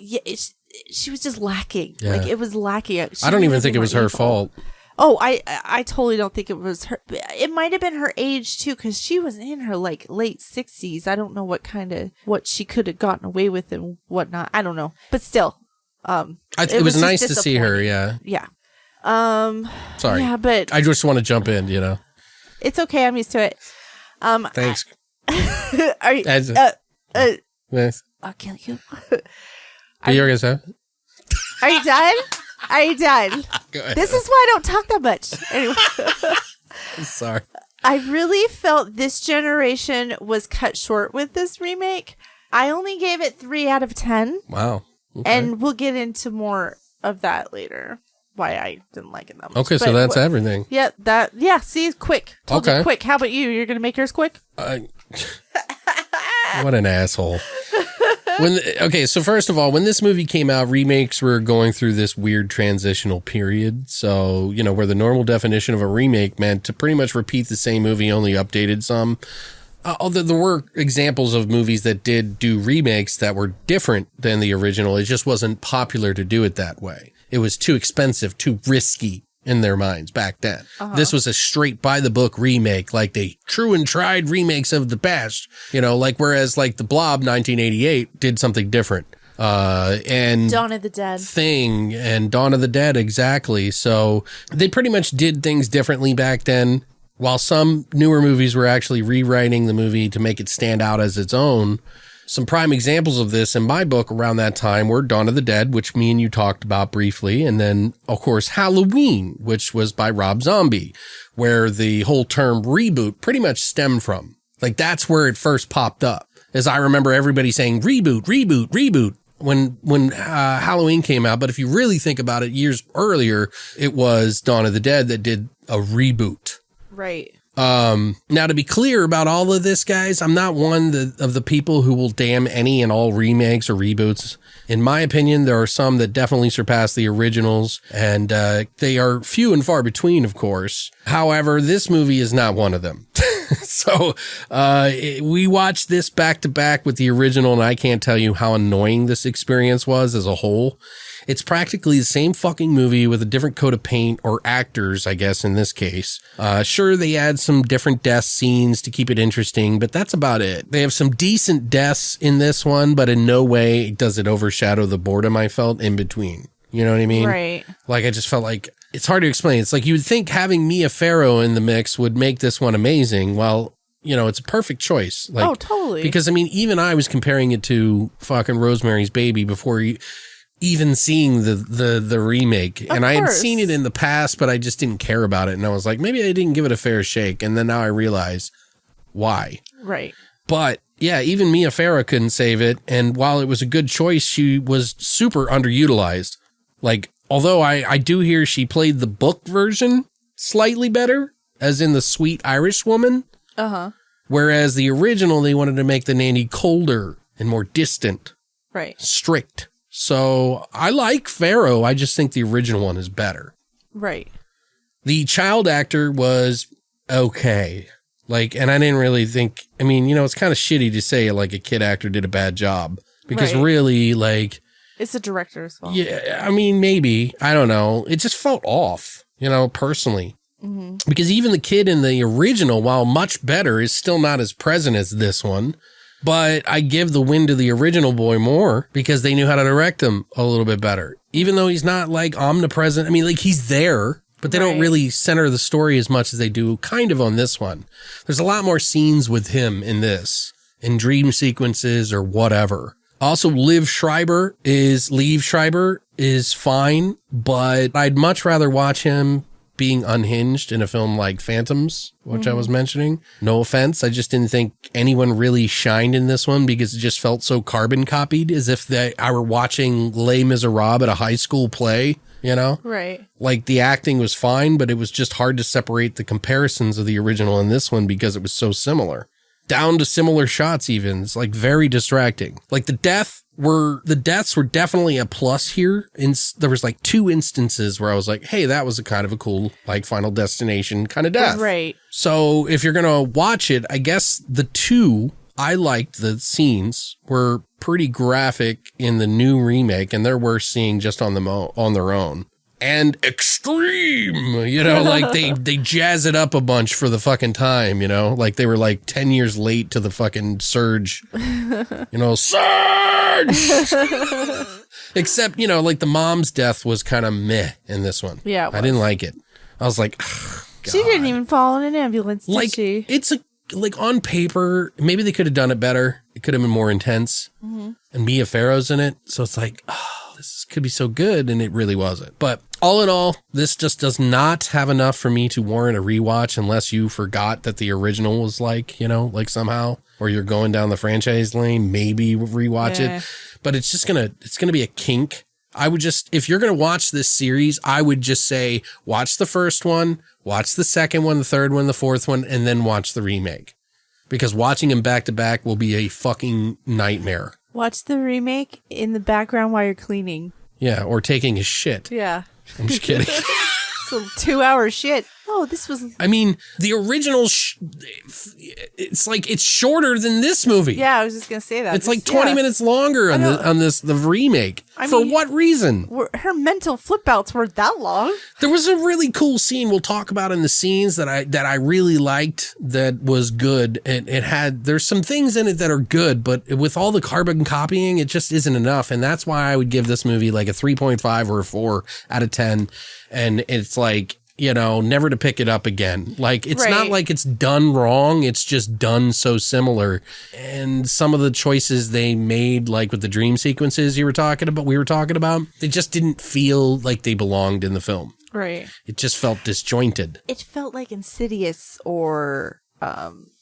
she was just lacking. Yeah. Like, it was lacking. I don't even think it was her fault. Oh, I totally don't think it was her. It might have been her age too, because she was in her like late 60s. I don't know what she could have gotten away with and whatnot. I don't know, but still, it was nice to see her. Yeah. Yeah. Sorry. Yeah, but I just want to jump in. You know. It's okay. I'm used to it. Thanks. Are you? Yes. I'll kill you. Are you gonna say? Are you done? Are you done? Go ahead. This is why I don't talk that much. Anyway. Sorry. I really felt this generation was cut short with this remake. I only gave it 3 out of 10. Wow. Okay. And we'll get into more of that later. Why I didn't like it that much. Okay, so that's everything. Yeah, see, quick. Told you quick. How about you? You're going to make yours quick? What an asshole. So first of all, when this movie came out, remakes were going through this weird transitional period. So, where the normal definition of a remake meant to pretty much repeat the same movie, only updated some. Although there were examples of movies that did do remakes that were different than the original. It just wasn't popular to do it that way. It was too expensive, too risky in their minds back then. Uh-huh. This was a straight by the book remake, like the true and tried remakes of the past, whereas like The Blob 1988 did something different. And Dawn of the Dead Thing and Dawn of the Dead. Exactly. So they pretty much did things differently back then. While some newer movies were actually rewriting the movie to make it stand out as its own. Some prime examples of this in my book around that time were Dawn of the Dead, which me and you talked about briefly, and then, of course, Halloween, which was by Rob Zombie, where the whole term reboot pretty much stemmed from. Like, that's where it first popped up, as I remember everybody saying, reboot, reboot, reboot, when Halloween came out. But if you really think about it, years earlier, it was Dawn of the Dead that did a reboot. Right. Now, to be clear about all of this, guys, I'm not one of the people who will damn any and all remakes or reboots. In my opinion, there are some that definitely surpass the originals, and they are few and far between, of course. However, this movie is not one of them. So we watched this back to back with the original, and I can't tell you how annoying this experience was as a whole. It's practically the same fucking movie with a different coat of paint, or actors, I guess, in this case. Sure, they add some different death scenes to keep it interesting, but that's about it. They have some decent deaths in this one, but in no way does it overshadow the boredom I felt in between. You know what I mean? Right. Like, I just felt like, it's hard to explain. It's like you would think having Mia Farrow in the mix would make this one amazing. Well, it's a perfect choice. Like, oh, totally. Because, even I was comparing it to fucking Rosemary's Baby before even seeing the remake. And I had seen it in the past, but I just didn't care about it. And I was like, maybe I didn't give it a fair shake. And then now I realize why. Right. But yeah, even Mia Farrow couldn't save it. And while it was a good choice, she was super underutilized. Like, although I do hear she played the book version slightly better, as in the sweet Irish woman. Uh-huh. Whereas the original, they wanted to make the nanny colder and more distant. Right. Strict. So I like Farrow. I just think the original one is better. Right. The child actor was okay. Like, and I didn't really think, it's kind of shitty to say like a kid actor did a bad job, because really, like, it's the director's fault. Yeah. Maybe, I don't know. It just felt off, personally. Because even the kid in the original, while much better, is still not as present as this one. But I give the win to the original boy more because they knew how to direct him a little bit better. Even though he's not like omnipresent. I mean, like he's there, but they don't really center the story as much as they do kind of on this one. There's a lot more scenes with him in this, in dream sequences or whatever. Also, Liev Schreiber is fine, but I'd much rather watch him being unhinged in a film like Phantoms, which I was mentioning. No offense. I just didn't think anyone really shined in this one because it just felt so carbon copied, as if I were watching Les Miserables at a high school play, you know? Right. Like the acting was fine, but it was just hard to separate the comparisons of the original and this one because it was so similar. Down to similar shots even. It's like very distracting. Like the deaths were definitely a plus here. There was like 2 instances where I was like, hey, that was a kind of a cool, like Final Destination kind of death. Right. So if you're going to watch it, I guess the 2, I liked the scenes were pretty graphic in the new remake, and they're worth seeing just on their own. And extreme, you know, like they jazz it up a bunch for the fucking time, you know, like they were like 10 years late to the fucking surge, you know, surge. Except, you know, like the mom's death was kind of meh in this one. Yeah, I didn't like it. I was like, she didn't even fall in an ambulance, did like she? it's like on paper, maybe they could have done it better. It could have been more intense. And Mia Farrow's in it, so it's like, this could be so good, and it really wasn't. But all in all, this just does not have enough for me to warrant a rewatch unless you forgot that the original was like, you know, like somehow, or you're going down the franchise lane, maybe rewatch it. But it's just it's gonna be a kink. I would just, if you're gonna watch this series, I would just say, watch the first one, watch the second one, the third one, the fourth one, and then watch the remake. Because watching them back to back will be a fucking nightmare. Watch the remake in the background while you're cleaning. Yeah, or taking a shit. Yeah. I'm just kidding. So 2-hour shit. Oh, this was... I mean, the original, it's like, it's shorter than this movie. Yeah, I was just going to say that. It's like 20 minutes longer on the remake. For what reason? Her mental flip outs weren't that long. There was a really cool scene we'll talk about in the scenes that I really liked that was good. There's some things in it that are good, but with all the carbon copying, it just isn't enough. And that's why I would give this movie like a 3.5 or a 4 out of 10. And it's like, you know, never to pick it up again. Like, it's not like it's done wrong. It's just done so similar. And some of the choices they made, like with the dream sequences we were talking about, they just didn't feel like they belonged in the film. Right. It just felt disjointed. It felt like Insidious or...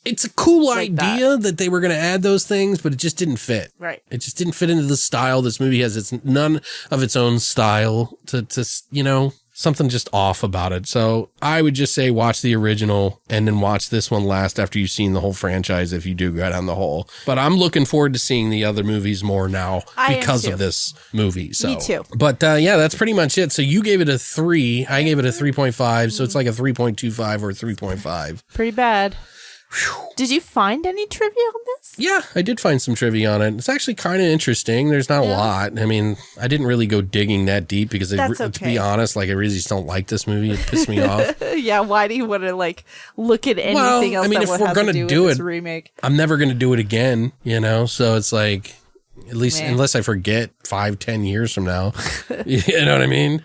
it's a cool idea that they were going to add those things, but it just didn't fit. Right. It just didn't fit into the style this movie has. It's none of its own style to you know... Something just off about it. So I would just say watch the original and then watch this one last after you've seen the whole franchise if you do go down the hole. But I'm looking forward to seeing the other movies more now because of this movie. So. Me too. But yeah, that's pretty much it. So you gave it a 3. I gave it a 3.5. So it's like a 3.25 or 3.5. Pretty bad. Whew. Did you find any trivia on this? Yeah, I did find some trivia on it. It's actually kind of interesting. There's not a lot. I mean, I didn't really go digging that deep because to be honest, like I really just don't like this movie. It pissed me off. Yeah, why do you want to like look at anything else? I mean, if we're going to do it, remake? I'm never going to do it again, you know? So it's like, at least unless I forget 5-10 years from now, you know what I mean?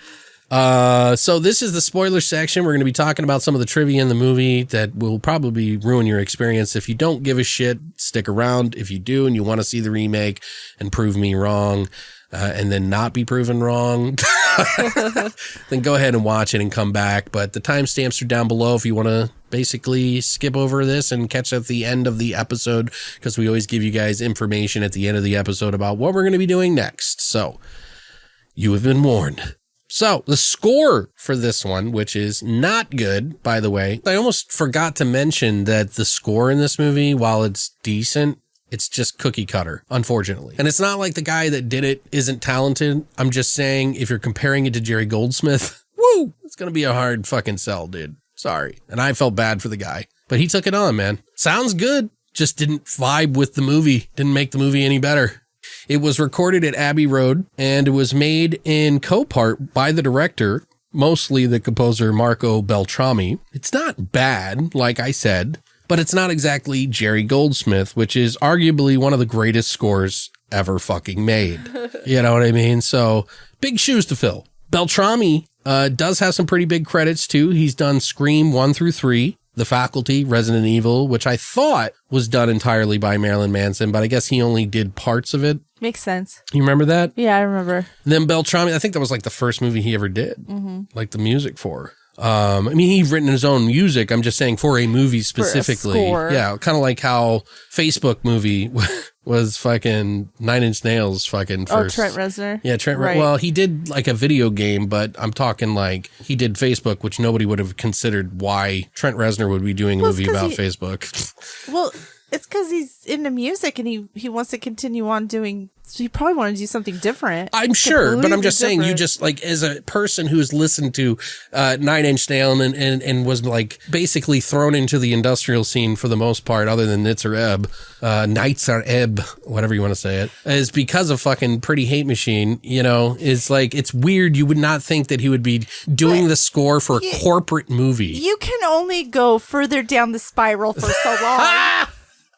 So this is the spoiler section. We're going to be talking about some of the trivia in the movie that will probably ruin your experience. If you don't give a shit, stick around. If you do and you want to see the remake and prove me wrong, and then not be proven wrong, then go ahead and watch it and come back. But the timestamps are down below if you want to basically skip over this and catch at the end of the episode, because we always give you guys information at the end of the episode about what we're going to be doing next. So you have been warned. So the score for this one, which is not good, by the way, I almost forgot to mention that the score in this movie, while it's decent, it's just cookie cutter, unfortunately. And it's not like the guy that did it isn't talented. I'm just saying, if you're comparing it to Jerry Goldsmith, woo, it's going to be a hard fucking sell, dude. Sorry. And I felt bad for the guy, but he took it on, man. Sounds good. Just didn't vibe with the movie. Didn't make the movie any better. It was recorded at Abbey Road, and it was made in co-part by the director mostly the composer Marco Beltrami. It's not bad, like I said, but it's not exactly Jerry Goldsmith, which is arguably one of the greatest scores ever fucking made. You know what I mean? So big shoes to fill. Beltrami does have some pretty big credits too. He's done Scream 1 through 3, The Faculty, Resident Evil, which I thought was done entirely by Marilyn Manson, but I guess he only did parts of it. Makes sense. You remember that? Yeah, I remember. Then Beltrami, I think that was like the first movie he ever did, like the music for. I mean, he's written his own music. I'm just saying for a movie specifically. For a score. Yeah, kind of like how Facebook movie was fucking Nine Inch Nails fucking first. Oh, Trent Reznor. Yeah, Trent. Right. Well, he did like a video game, but I'm talking like he did Facebook, which nobody would have considered why Trent Reznor would be doing a movie about Facebook. Well, it's because he's into music and he wants to continue on doing. So he probably wanted to do something different. I'm sure, but I'm just saying, you different. just like as a person who's listened to Nine Inch Nails and was like basically thrown into the industrial scene for the most part, other than Nights Are Ebb, whatever you want to say it, is because of fucking Pretty Hate Machine. You know, it's like it's weird. You would not think that he would be doing the score for a corporate movie. You can only go further down the spiral for so long.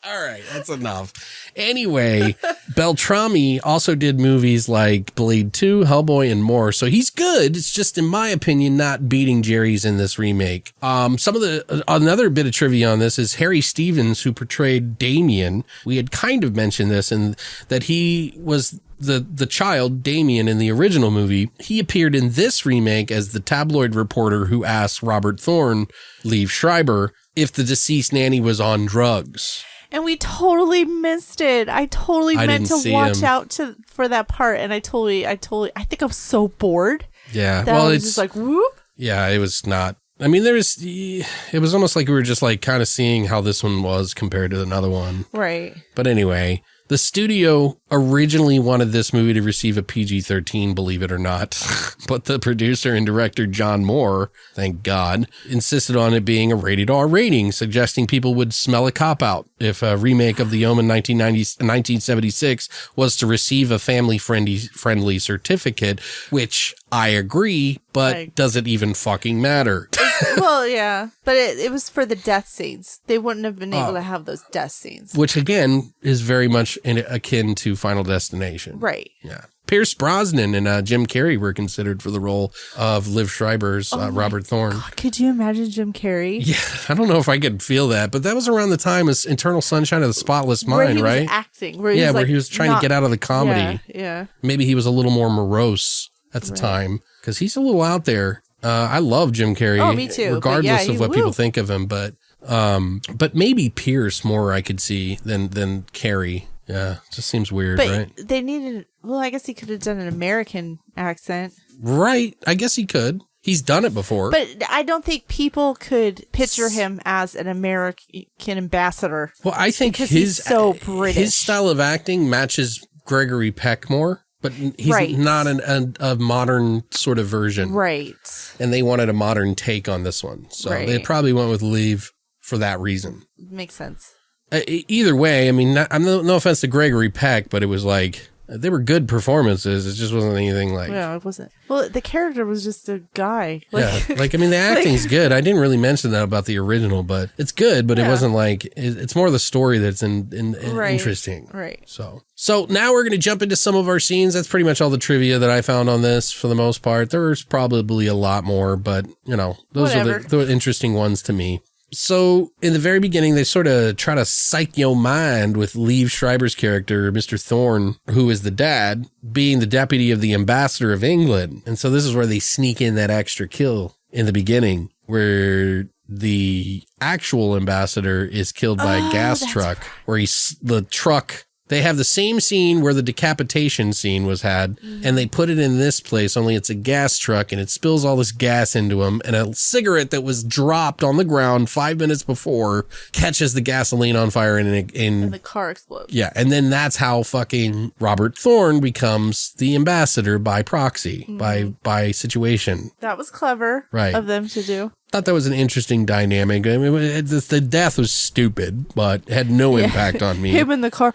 All right, that's enough. Anyway, Beltrami also did movies like Blade 2, Hellboy, and more. So he's good. It's just, in my opinion, not beating Jerry's in this remake. Another bit of trivia on this is Harry Stevens, who portrayed Damien. We had kind of mentioned this, and that he was the child, Damien, in the original movie. He appeared in this remake as the tabloid reporter who asked Robert Thorne, Liev Schreiber, if the deceased nanny was on drugs. And we totally missed it. I meant to watch out for that part, and I think I'm so bored. Yeah, that I was just like, whoop. Yeah, it was not. I mean, it was almost like we were just like kind of seeing how this one was compared to another one. Right. But anyway, the studio originally wanted this movie to receive a PG-13, believe it or not. But the producer and director, John Moore, thank God, insisted on it being a rated R rating, suggesting people would smell a cop-out if a remake of the Omen 1976 was to receive a family-friendly certificate, which I agree, but does it even fucking matter? Well, yeah, but it was for the death scenes. They wouldn't have been able to have those death scenes. Which, again, is very much akin to Final Destination. Right. Yeah. Pierce Brosnan and Jim Carrey were considered for the role of Liev Schreiber's Robert Thorne. God, could you imagine Jim Carrey? Yeah, I don't know if I could feel that, but that was around the time as Eternal Sunshine of the Spotless Mind, where he right? was acting. Where he was trying to get out of the comedy. Yeah. Maybe he was a little more morose at the time, because he's a little out there. I love Jim Carrey. Oh, me too. Regardless of what people think of him, but maybe Pierce more I could see than Carrey. Yeah, just seems weird, right? They needed. Well, I guess he could have done an American accent. Right. I guess he could. He's done it before. But I don't think people could picture him as an American ambassador. Well, I think he's so British. His style of acting matches Gregory Peck more, but he's not a modern sort of version. Right. And they wanted a modern take on this one. So they probably went with Liev for that reason. Makes sense. Either way, I mean, no offense to Gregory Peck, but it was like, they were good performances. It just wasn't anything like... Yeah, it wasn't. Well, the character was just a guy. The acting's good. I didn't really mention that about the original, but it's good, but it wasn't like... It's more the story that's interesting. Right. So now we're going to jump into some of our scenes. That's pretty much all the trivia that I found on this for the most part. There's probably a lot more, but, those are the interesting ones to me. So in the very beginning, they sort of try to psych your mind with Liev Schreiber's character, Mr. Thorne, who is the dad, being the deputy of the ambassador of England. And so this is where they sneak in that extra kill in the beginning, where the actual ambassador is killed by a gas truck, where the truck... They have the same scene where the decapitation scene was had, and they put it in this place, only it's a gas truck, and it spills all this gas into him, and a cigarette that was dropped on the ground 5 minutes before catches the gasoline on fire, and the car explodes. Yeah, and then that's how fucking Robert Thorne becomes the ambassador by proxy, by situation. That was clever of them to do. Thought that was an interesting dynamic. I mean, the death was stupid, but had no impact on me. Him in the car.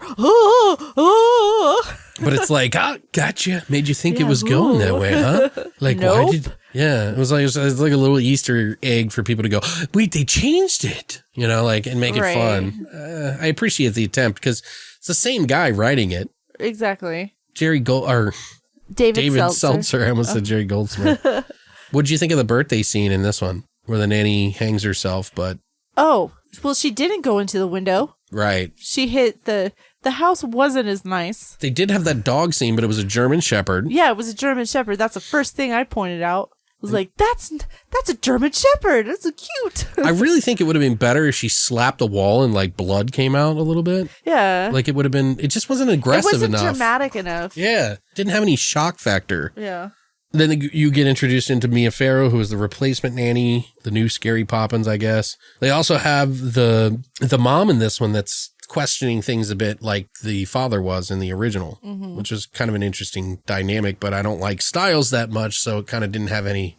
But it's like, gotcha. Made you think it was going that way, huh? Like, nope. Yeah, it was like a little Easter egg for people to go, wait, they changed it, like, and make it fun. I appreciate the attempt because it's the same guy writing it. Exactly. David Seltzer. I almost said Jerry Goldsmith. What did you think of the birthday scene in this one where the nanny hangs herself? Oh, well, she didn't go into the window. Right. She hit the house wasn't as nice. They did have that dog scene, but it was a German Shepherd. Yeah, it was a German Shepherd. That's the first thing I pointed out. I was like, that's a German Shepherd. That's so cute. I really think it would have been better if she slapped the wall and like blood came out a little bit. Yeah. Like it would have been, it just wasn't aggressive enough. It wasn't dramatic enough. Yeah. Didn't have any shock factor. Yeah. Then you get introduced into Mia Farrow, who is the replacement nanny, the new Scary Poppins, I guess. They also have the mom in this one that's questioning things a bit like the father was in the original, which was kind of an interesting dynamic, but I don't like Styles that much, so it kind of didn't have any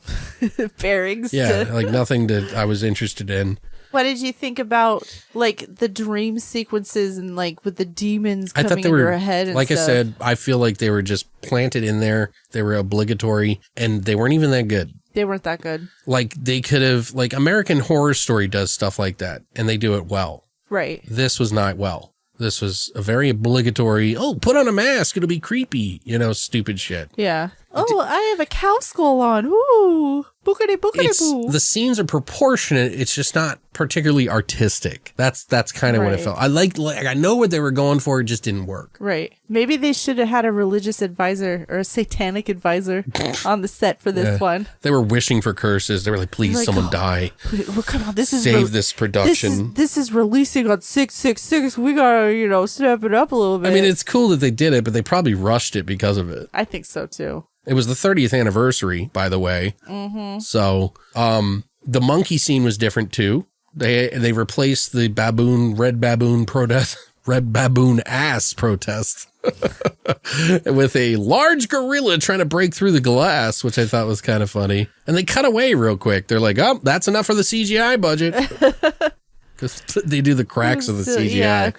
bearings. Yeah, like nothing that I was interested in. What did you think about like the dream sequences and like with the demons coming I thought they into were, her head and like stuff? I said, I feel like they were just planted in there. They were obligatory and they weren't even that good. They weren't that good. Like they could have, like American Horror Story does stuff like that and they do it well. Right. This was not well. This was a very obligatory, put on a mask, it'll be creepy, stupid shit. Yeah. Oh, I have a cow skull on. Ooh. Bookity boo. The scenes are proportionate. It's just not particularly artistic. That's kind of what it felt. I I know what they were going for. It just didn't work. Right. Maybe they should have had a religious advisor or a satanic advisor on the set for this one. They were wishing for curses. They were like, please, someone die. Well, come on. This is save this production. This is releasing on 666. We gotta, step it up a little bit. I mean, it's cool that they did it, but they probably rushed it because of it. I think so too. It was the 30th anniversary, by the way. Mm-hmm. So, the monkey scene was different too. They replaced the red baboon ass protest with a large gorilla trying to break through the glass, which I thought was kind of funny. And they cut away real quick. They're like, oh, that's enough for the CGI budget. Because they do the cracks of the CGI. Yeah.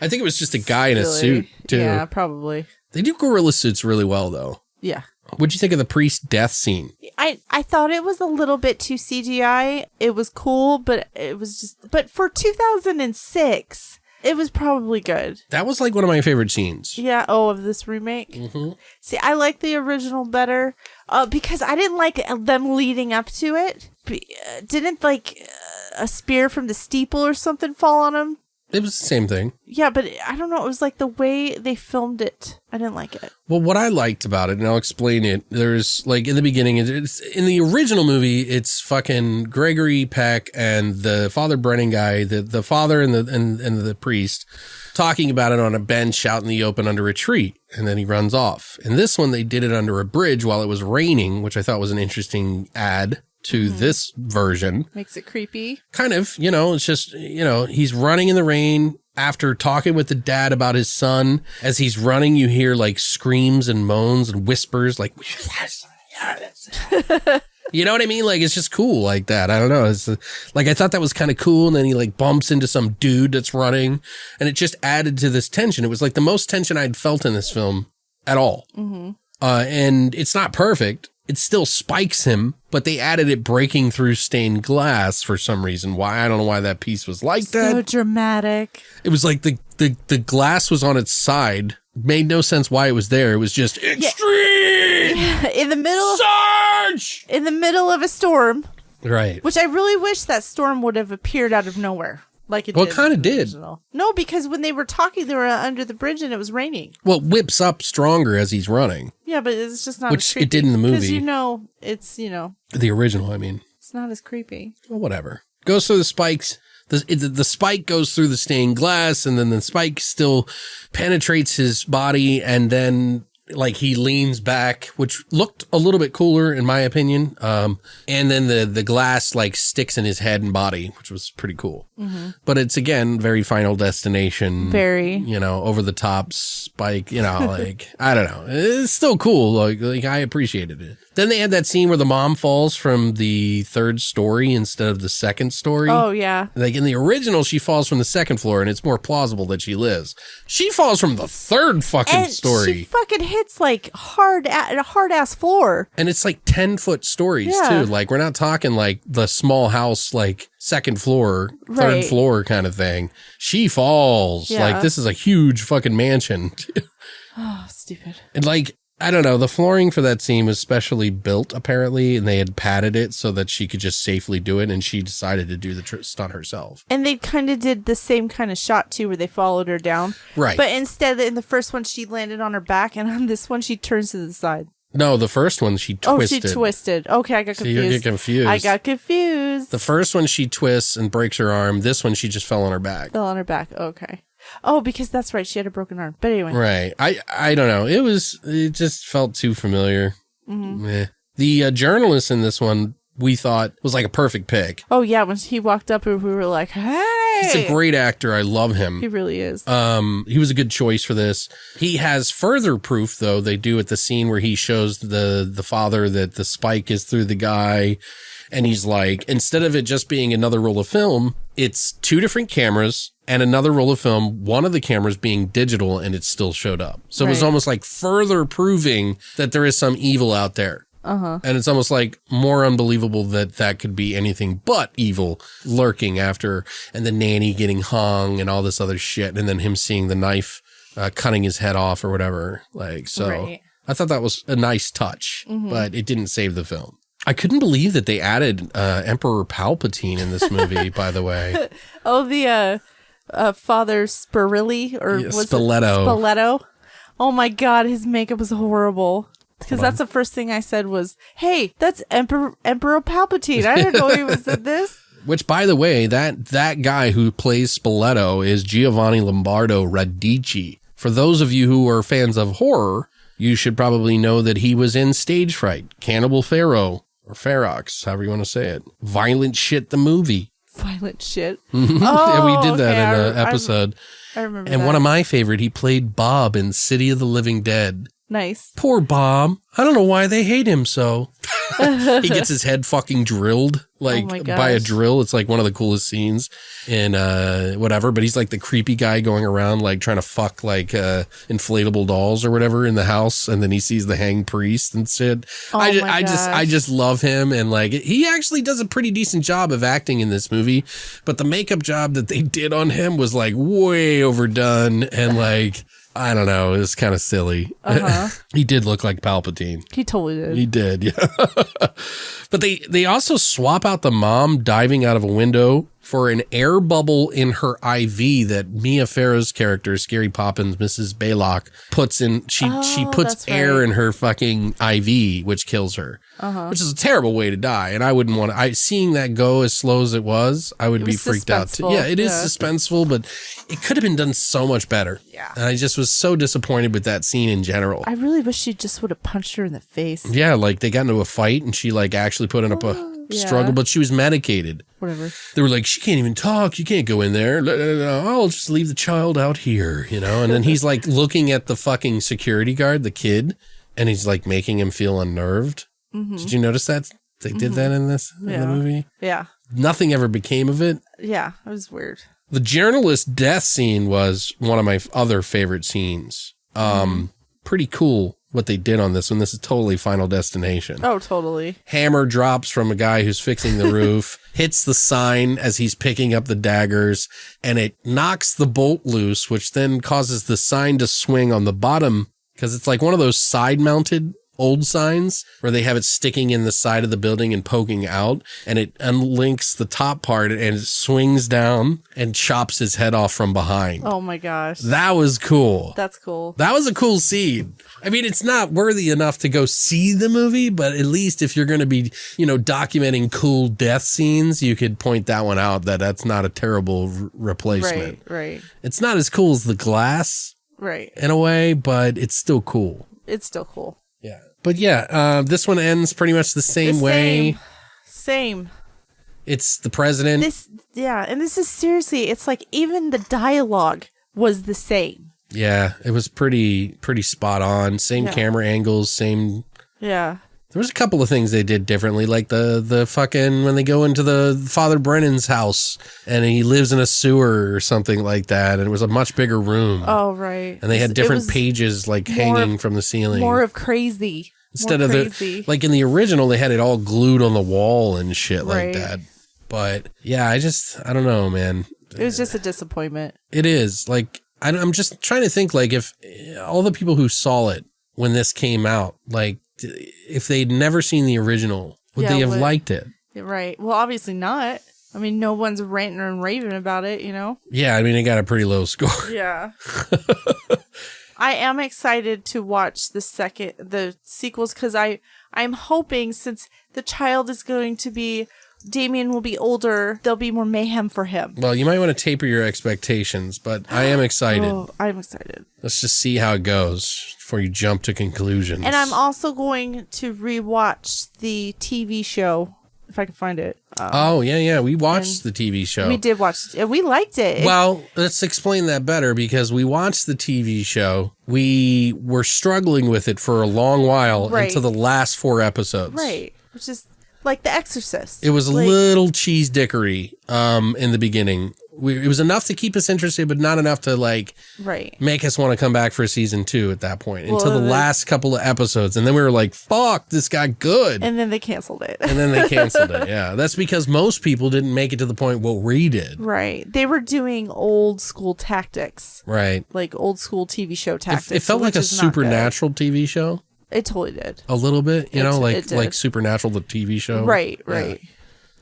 I think it was just a guy in a suit too. Yeah, probably. They do gorilla suits really well though. Yeah. What'd you think of the priest death scene? I thought it was a little bit too CGI. It was cool, but it was just... But for 2006, it was probably good. That was like one of my favorite scenes. Yeah. Oh, of this remake? Mm-hmm. See, I like the original better because I didn't like them leading up to it. Didn't like a spear from the steeple or something fall on him? It was the same thing. Yeah, but I don't know. It was like the way they filmed it. I didn't like it. Well, what I liked about it, and I'll explain it, there's like in the beginning, it's in the original movie, it's fucking Gregory Peck and the Father Brennan guy, the father and the priest talking about it on a bench out in the open under a tree. And then he runs off. In this one, they did it under a bridge while it was raining, which I thought was an interesting add to this version. Makes it creepy. Kind of, it's just, he's running in the rain after talking with the dad about his son. As he's running, you hear like screams and moans and whispers like, you know what I mean? Like, it's just cool like that. I don't know. It's like, I thought that was kind of cool. And then he like bumps into some dude that's running and it just added to this tension. It was like the most tension I'd felt in this film at all. Mm-hmm. And it's not perfect. It still spikes him, but they added it breaking through stained glass for some reason. Why? I don't know why that piece was like that. So dramatic. It was like the glass was on its side. Made no sense why it was there. It was just extreme. Yeah. In the middle. Surge! In the middle of a storm. Right. Which I really wish that storm would have appeared out of nowhere. Like it well, did. It kind of did. Original. No, because when they were talking, they were under the bridge and it was raining. Well, it whips up stronger as he's running. Yeah, but it's just not which as creepy. It did in the movie. Because it's, the original, I mean. It's not as creepy. Well, whatever. Goes through the spikes. The spike goes through the stained glass and then the spike still penetrates his body and then like he leans back, which looked a little bit cooler in my opinion. And then the glass like sticks in his head and body, which was pretty cool. Mm-hmm. But it's again, very Final Destination, very, over the top spike, like, I don't know. It's still cool. Like I appreciated it. Then they had that scene where the mom falls from the third story instead of the second story. Oh, yeah. Like in the original, she falls from the second floor and it's more plausible that she lives. She falls from the third fucking story. She fucking hits like hard ass floor. And it's like 10-foot stories too. Like we're not talking like the small house, like second floor, third floor kind of thing. She falls. Like this is a huge fucking mansion. Oh, stupid. And like, I don't know, the flooring for that scene was specially built apparently, and they had padded it so that she could just safely do it, and she decided to do the stunt herself. And they kind of did the same kind of shot too, where they followed her down. Right. But instead, in the first one, she landed on her back, and on this one, she turns to the side. No, the first one she twisted. Oh, she twisted. Okay, I got confused. So you get confused. I got confused. The first one she twists and breaks her arm. This one she just fell on her back. Fell on her back. Okay. Oh, because that's right. She had a broken arm. But anyway. Right. I don't know. It just felt too familiar. Mm-hmm. The journalist in this one, we thought was like a perfect pick. Oh, yeah. When he walked up, we were like, hey. He's a great actor. I love him. He really is. He was a good choice for this. He has further proof, though. They do at the scene where he shows the father that the spike is through the guy. And he's like, instead of it just being another roll of film, it's 2 different cameras and another roll of film, one of the cameras being digital, and it still showed up. So it was almost like further proving that there is some evil out there. And it's almost like more unbelievable that could be anything but evil lurking after, and the nanny getting hung and all this other shit. And then him seeing the knife, cutting his head off or whatever. Like, so I thought that was a nice touch, but it didn't save the film. I couldn't believe that they added Emperor Palpatine in this movie, by the way. Oh, the Father Spirilli, or was Spoleto. It Spoleto? Oh my God, his makeup was horrible. Because that's the first thing I said was, hey, that's Emperor Palpatine. I didn't know he was in this. Which, by the way, that guy who plays Spoleto is Giovanni Lombardo Radici. For those of you who are fans of horror, you should probably know that he was in Stage Fright, Cannibal Pharaoh, or Ferox, however you want to say it. Violent Shit, the movie. Violent Shit? Yeah, we did that in an episode. I remember and that. one of my favorite, he played Bob in City of the Living Dead. Nice. Poor Bob. I don't know why they hate him so. He gets his head fucking drilled by a drill. It's like one of the coolest scenes in whatever, but he's like the creepy guy going around like trying to fuck like inflatable dolls or whatever in the house, and then he sees the hanged priest and shit. I just love him, and like he actually does a pretty decent job of acting in this movie, but the makeup job that they did on him was like way overdone, and like I don't know, it was kind of silly. He did look like Palpatine. He totally did. He did, yeah. But they also swap out the mom diving out of a window for an air bubble in her IV that Mia Farrow's character, Scary Poppins, Mrs. Baylock, puts in. She puts air in her fucking IV, which kills her. Which is a terrible way to die. And I wouldn't want to. Seeing that go as slow as it was, I would be freaked out too. Yeah, it is suspenseful, but it could have been done so much better. Yeah. And I just was so disappointed with that scene in general. I really wish she just would have punched her in the face. Yeah, like they got into a fight and she like actually put up a struggle, but she was medicated. Whatever. They were like, she can't even talk. You can't go in there. I'll just leave the child out here, you know? And then he's like looking at the fucking security guard, the kid, and he's like making him feel unnerved. Did you notice that? They did that in the movie? Yeah. Nothing ever became of it. Yeah, it was weird. The journalist death scene was one of my other favorite scenes. Pretty cool what they did on this one. This is totally Final Destination. Oh, totally. Hammer drops from a guy who's fixing the roof, hits the sign as he's picking up the daggers, and it knocks the bolt loose, which then causes the sign to swing on the bottom, because it's like one of those side-mounted old signs where they have it sticking in the side of the building and poking out, and it unlinks the top part and it swings down and chops his head off from behind. Oh my gosh. That was cool. That's cool. That was a cool scene. I mean, it's not worthy enough to go see the movie, but at least if you're going to be, documenting cool death scenes, you could point that one out, that's not a terrible replacement. Right. It's not as cool as The Glass. Right. In a way, but it's still cool. It's still cool. Yeah. But yeah, this one ends pretty much the same way. Same. It's the president. And this is seriously, it's like even the dialogue was the same. Yeah, it was pretty spot on. Same camera angles, same There was a couple of things they did differently, like the fucking when they go into the Father Brennan's house and he lives in a sewer or something like that, and it was a much bigger room. Oh, right. And they had different pages like hanging from the ceiling. More of crazy. Instead of like in the original, they had it all glued on the wall and shit like that. But yeah, I don't know, man. It was just a disappointment. It is. Like, I'm just trying to think, like, if all the people who saw it when this came out, like, if they'd never seen the original, would they have liked it? Right. Well, obviously not. I mean, no one's ranting and raving about it, you know? Yeah, I mean, it got a pretty low score. Yeah. I am excited to watch the sequels, because I'm hoping, since the child is going to be, Damien will be older, there'll be more mayhem for him. Well, you might want to taper your expectations, but I am excited. Oh, I'm excited. Let's just see how it goes before you jump to conclusions. And I'm also going to rewatch the TV show, if I can find it. We watched the TV show. We did watch it, and we liked it. Well, let's explain that better, because we watched the TV show. We were struggling with it for a long while until the last 4 episodes. Right, which is like The Exorcist. It was a little cheese dickery in the beginning. It was enough to keep us interested, but not enough to make us want to come back for season 2 at that point, until the last couple of episodes. And then we were like, fuck, this got good. And then they canceled it. Yeah. That's because most people didn't make it to the point what we did. Right. They were doing old school tactics. Right. Like old school TV show tactics. It felt like a supernatural TV show. It totally did. A little bit, like Supernatural, the TV show. Right. Yeah.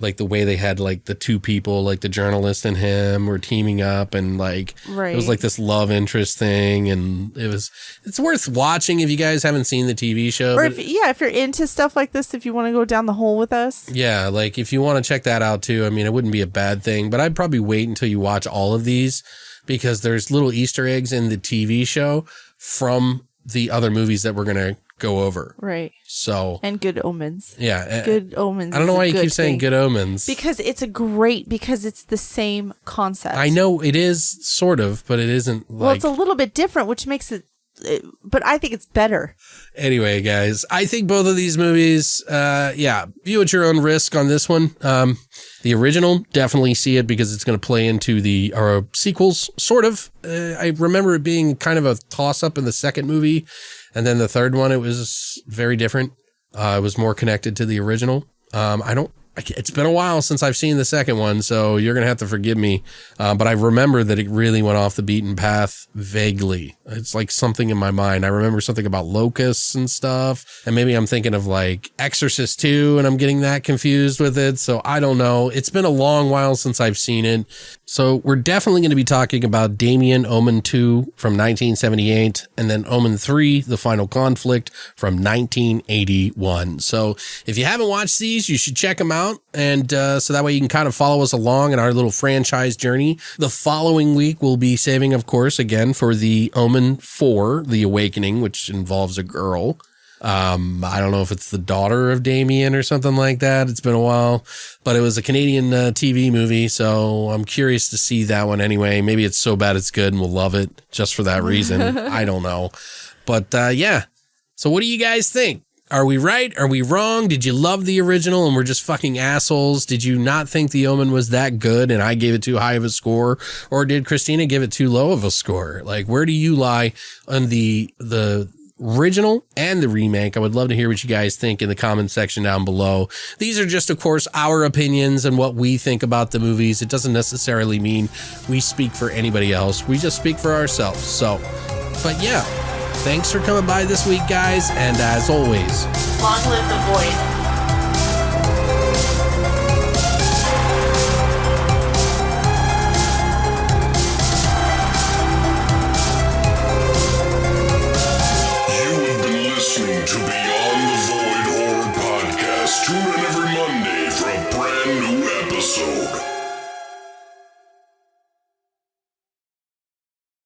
Like the way they had like the 2 people, like the journalist and him were teaming up, and like it was like this love interest thing, and it's worth watching if you guys haven't seen the TV show. Or if you're into stuff like this, if you want to go down the hole with us. Yeah, like if you want to check that out too, I mean, it wouldn't be a bad thing, but I'd probably wait until you watch all of these, because there's little Easter eggs in the TV show from the other movies that we're going to go over. Right. So. And Good Omens. Yeah. Good Omens. I don't know why you keep saying Good Omens. Because it's the same concept. I know it is sort of, but it isn't like. Well, it's a little bit different, which makes it, but I think it's better. Anyway, guys, I think both of these movies, view at your own risk on this one. The original, definitely see it, because it's going to play into the sequels, sort of. I remember it being kind of a toss-up in the second movie, and then the third one, it was very different. It was more connected to the original. It's been a while since I've seen the second one, so you're going to have to forgive me. But I remember that it really went off the beaten path vaguely. It's like something in my mind. I remember something about locusts and stuff. And maybe I'm thinking of like Exorcist 2 and I'm getting that confused with it. So I don't know. It's been a long while since I've seen it. So we're definitely going to be talking about Damien Omen 2 from 1978 and then Omen 3, The Final Conflict from 1981. So if you haven't watched these, you should check them out. And so that way you can kind of follow us along in our little franchise journey. The following week, we'll be saving, of course, again for the Omen 4, The Awakening, which involves a girl. I don't know if it's the daughter of Damien or something like that. It's been a while, but it was a Canadian TV movie, so I'm curious to see that one anyway. Maybe it's so bad it's good and we'll love it just for that reason. I don't know. But yeah. So what do you guys think? Are we right? Are we wrong? Did you love the original and we're just fucking assholes? Did you not think The Omen was that good and I gave it too high of a score? Or did Christina give it too low of a score? Like, where do you lie on the original and the remake? I would love to hear what you guys think in the comment section down below. These are just, of course, our opinions and what we think about the movies. It doesn't necessarily mean we speak for anybody else. We just speak for ourselves. So, but yeah, thanks for coming by this week, guys. And as always, long live the void.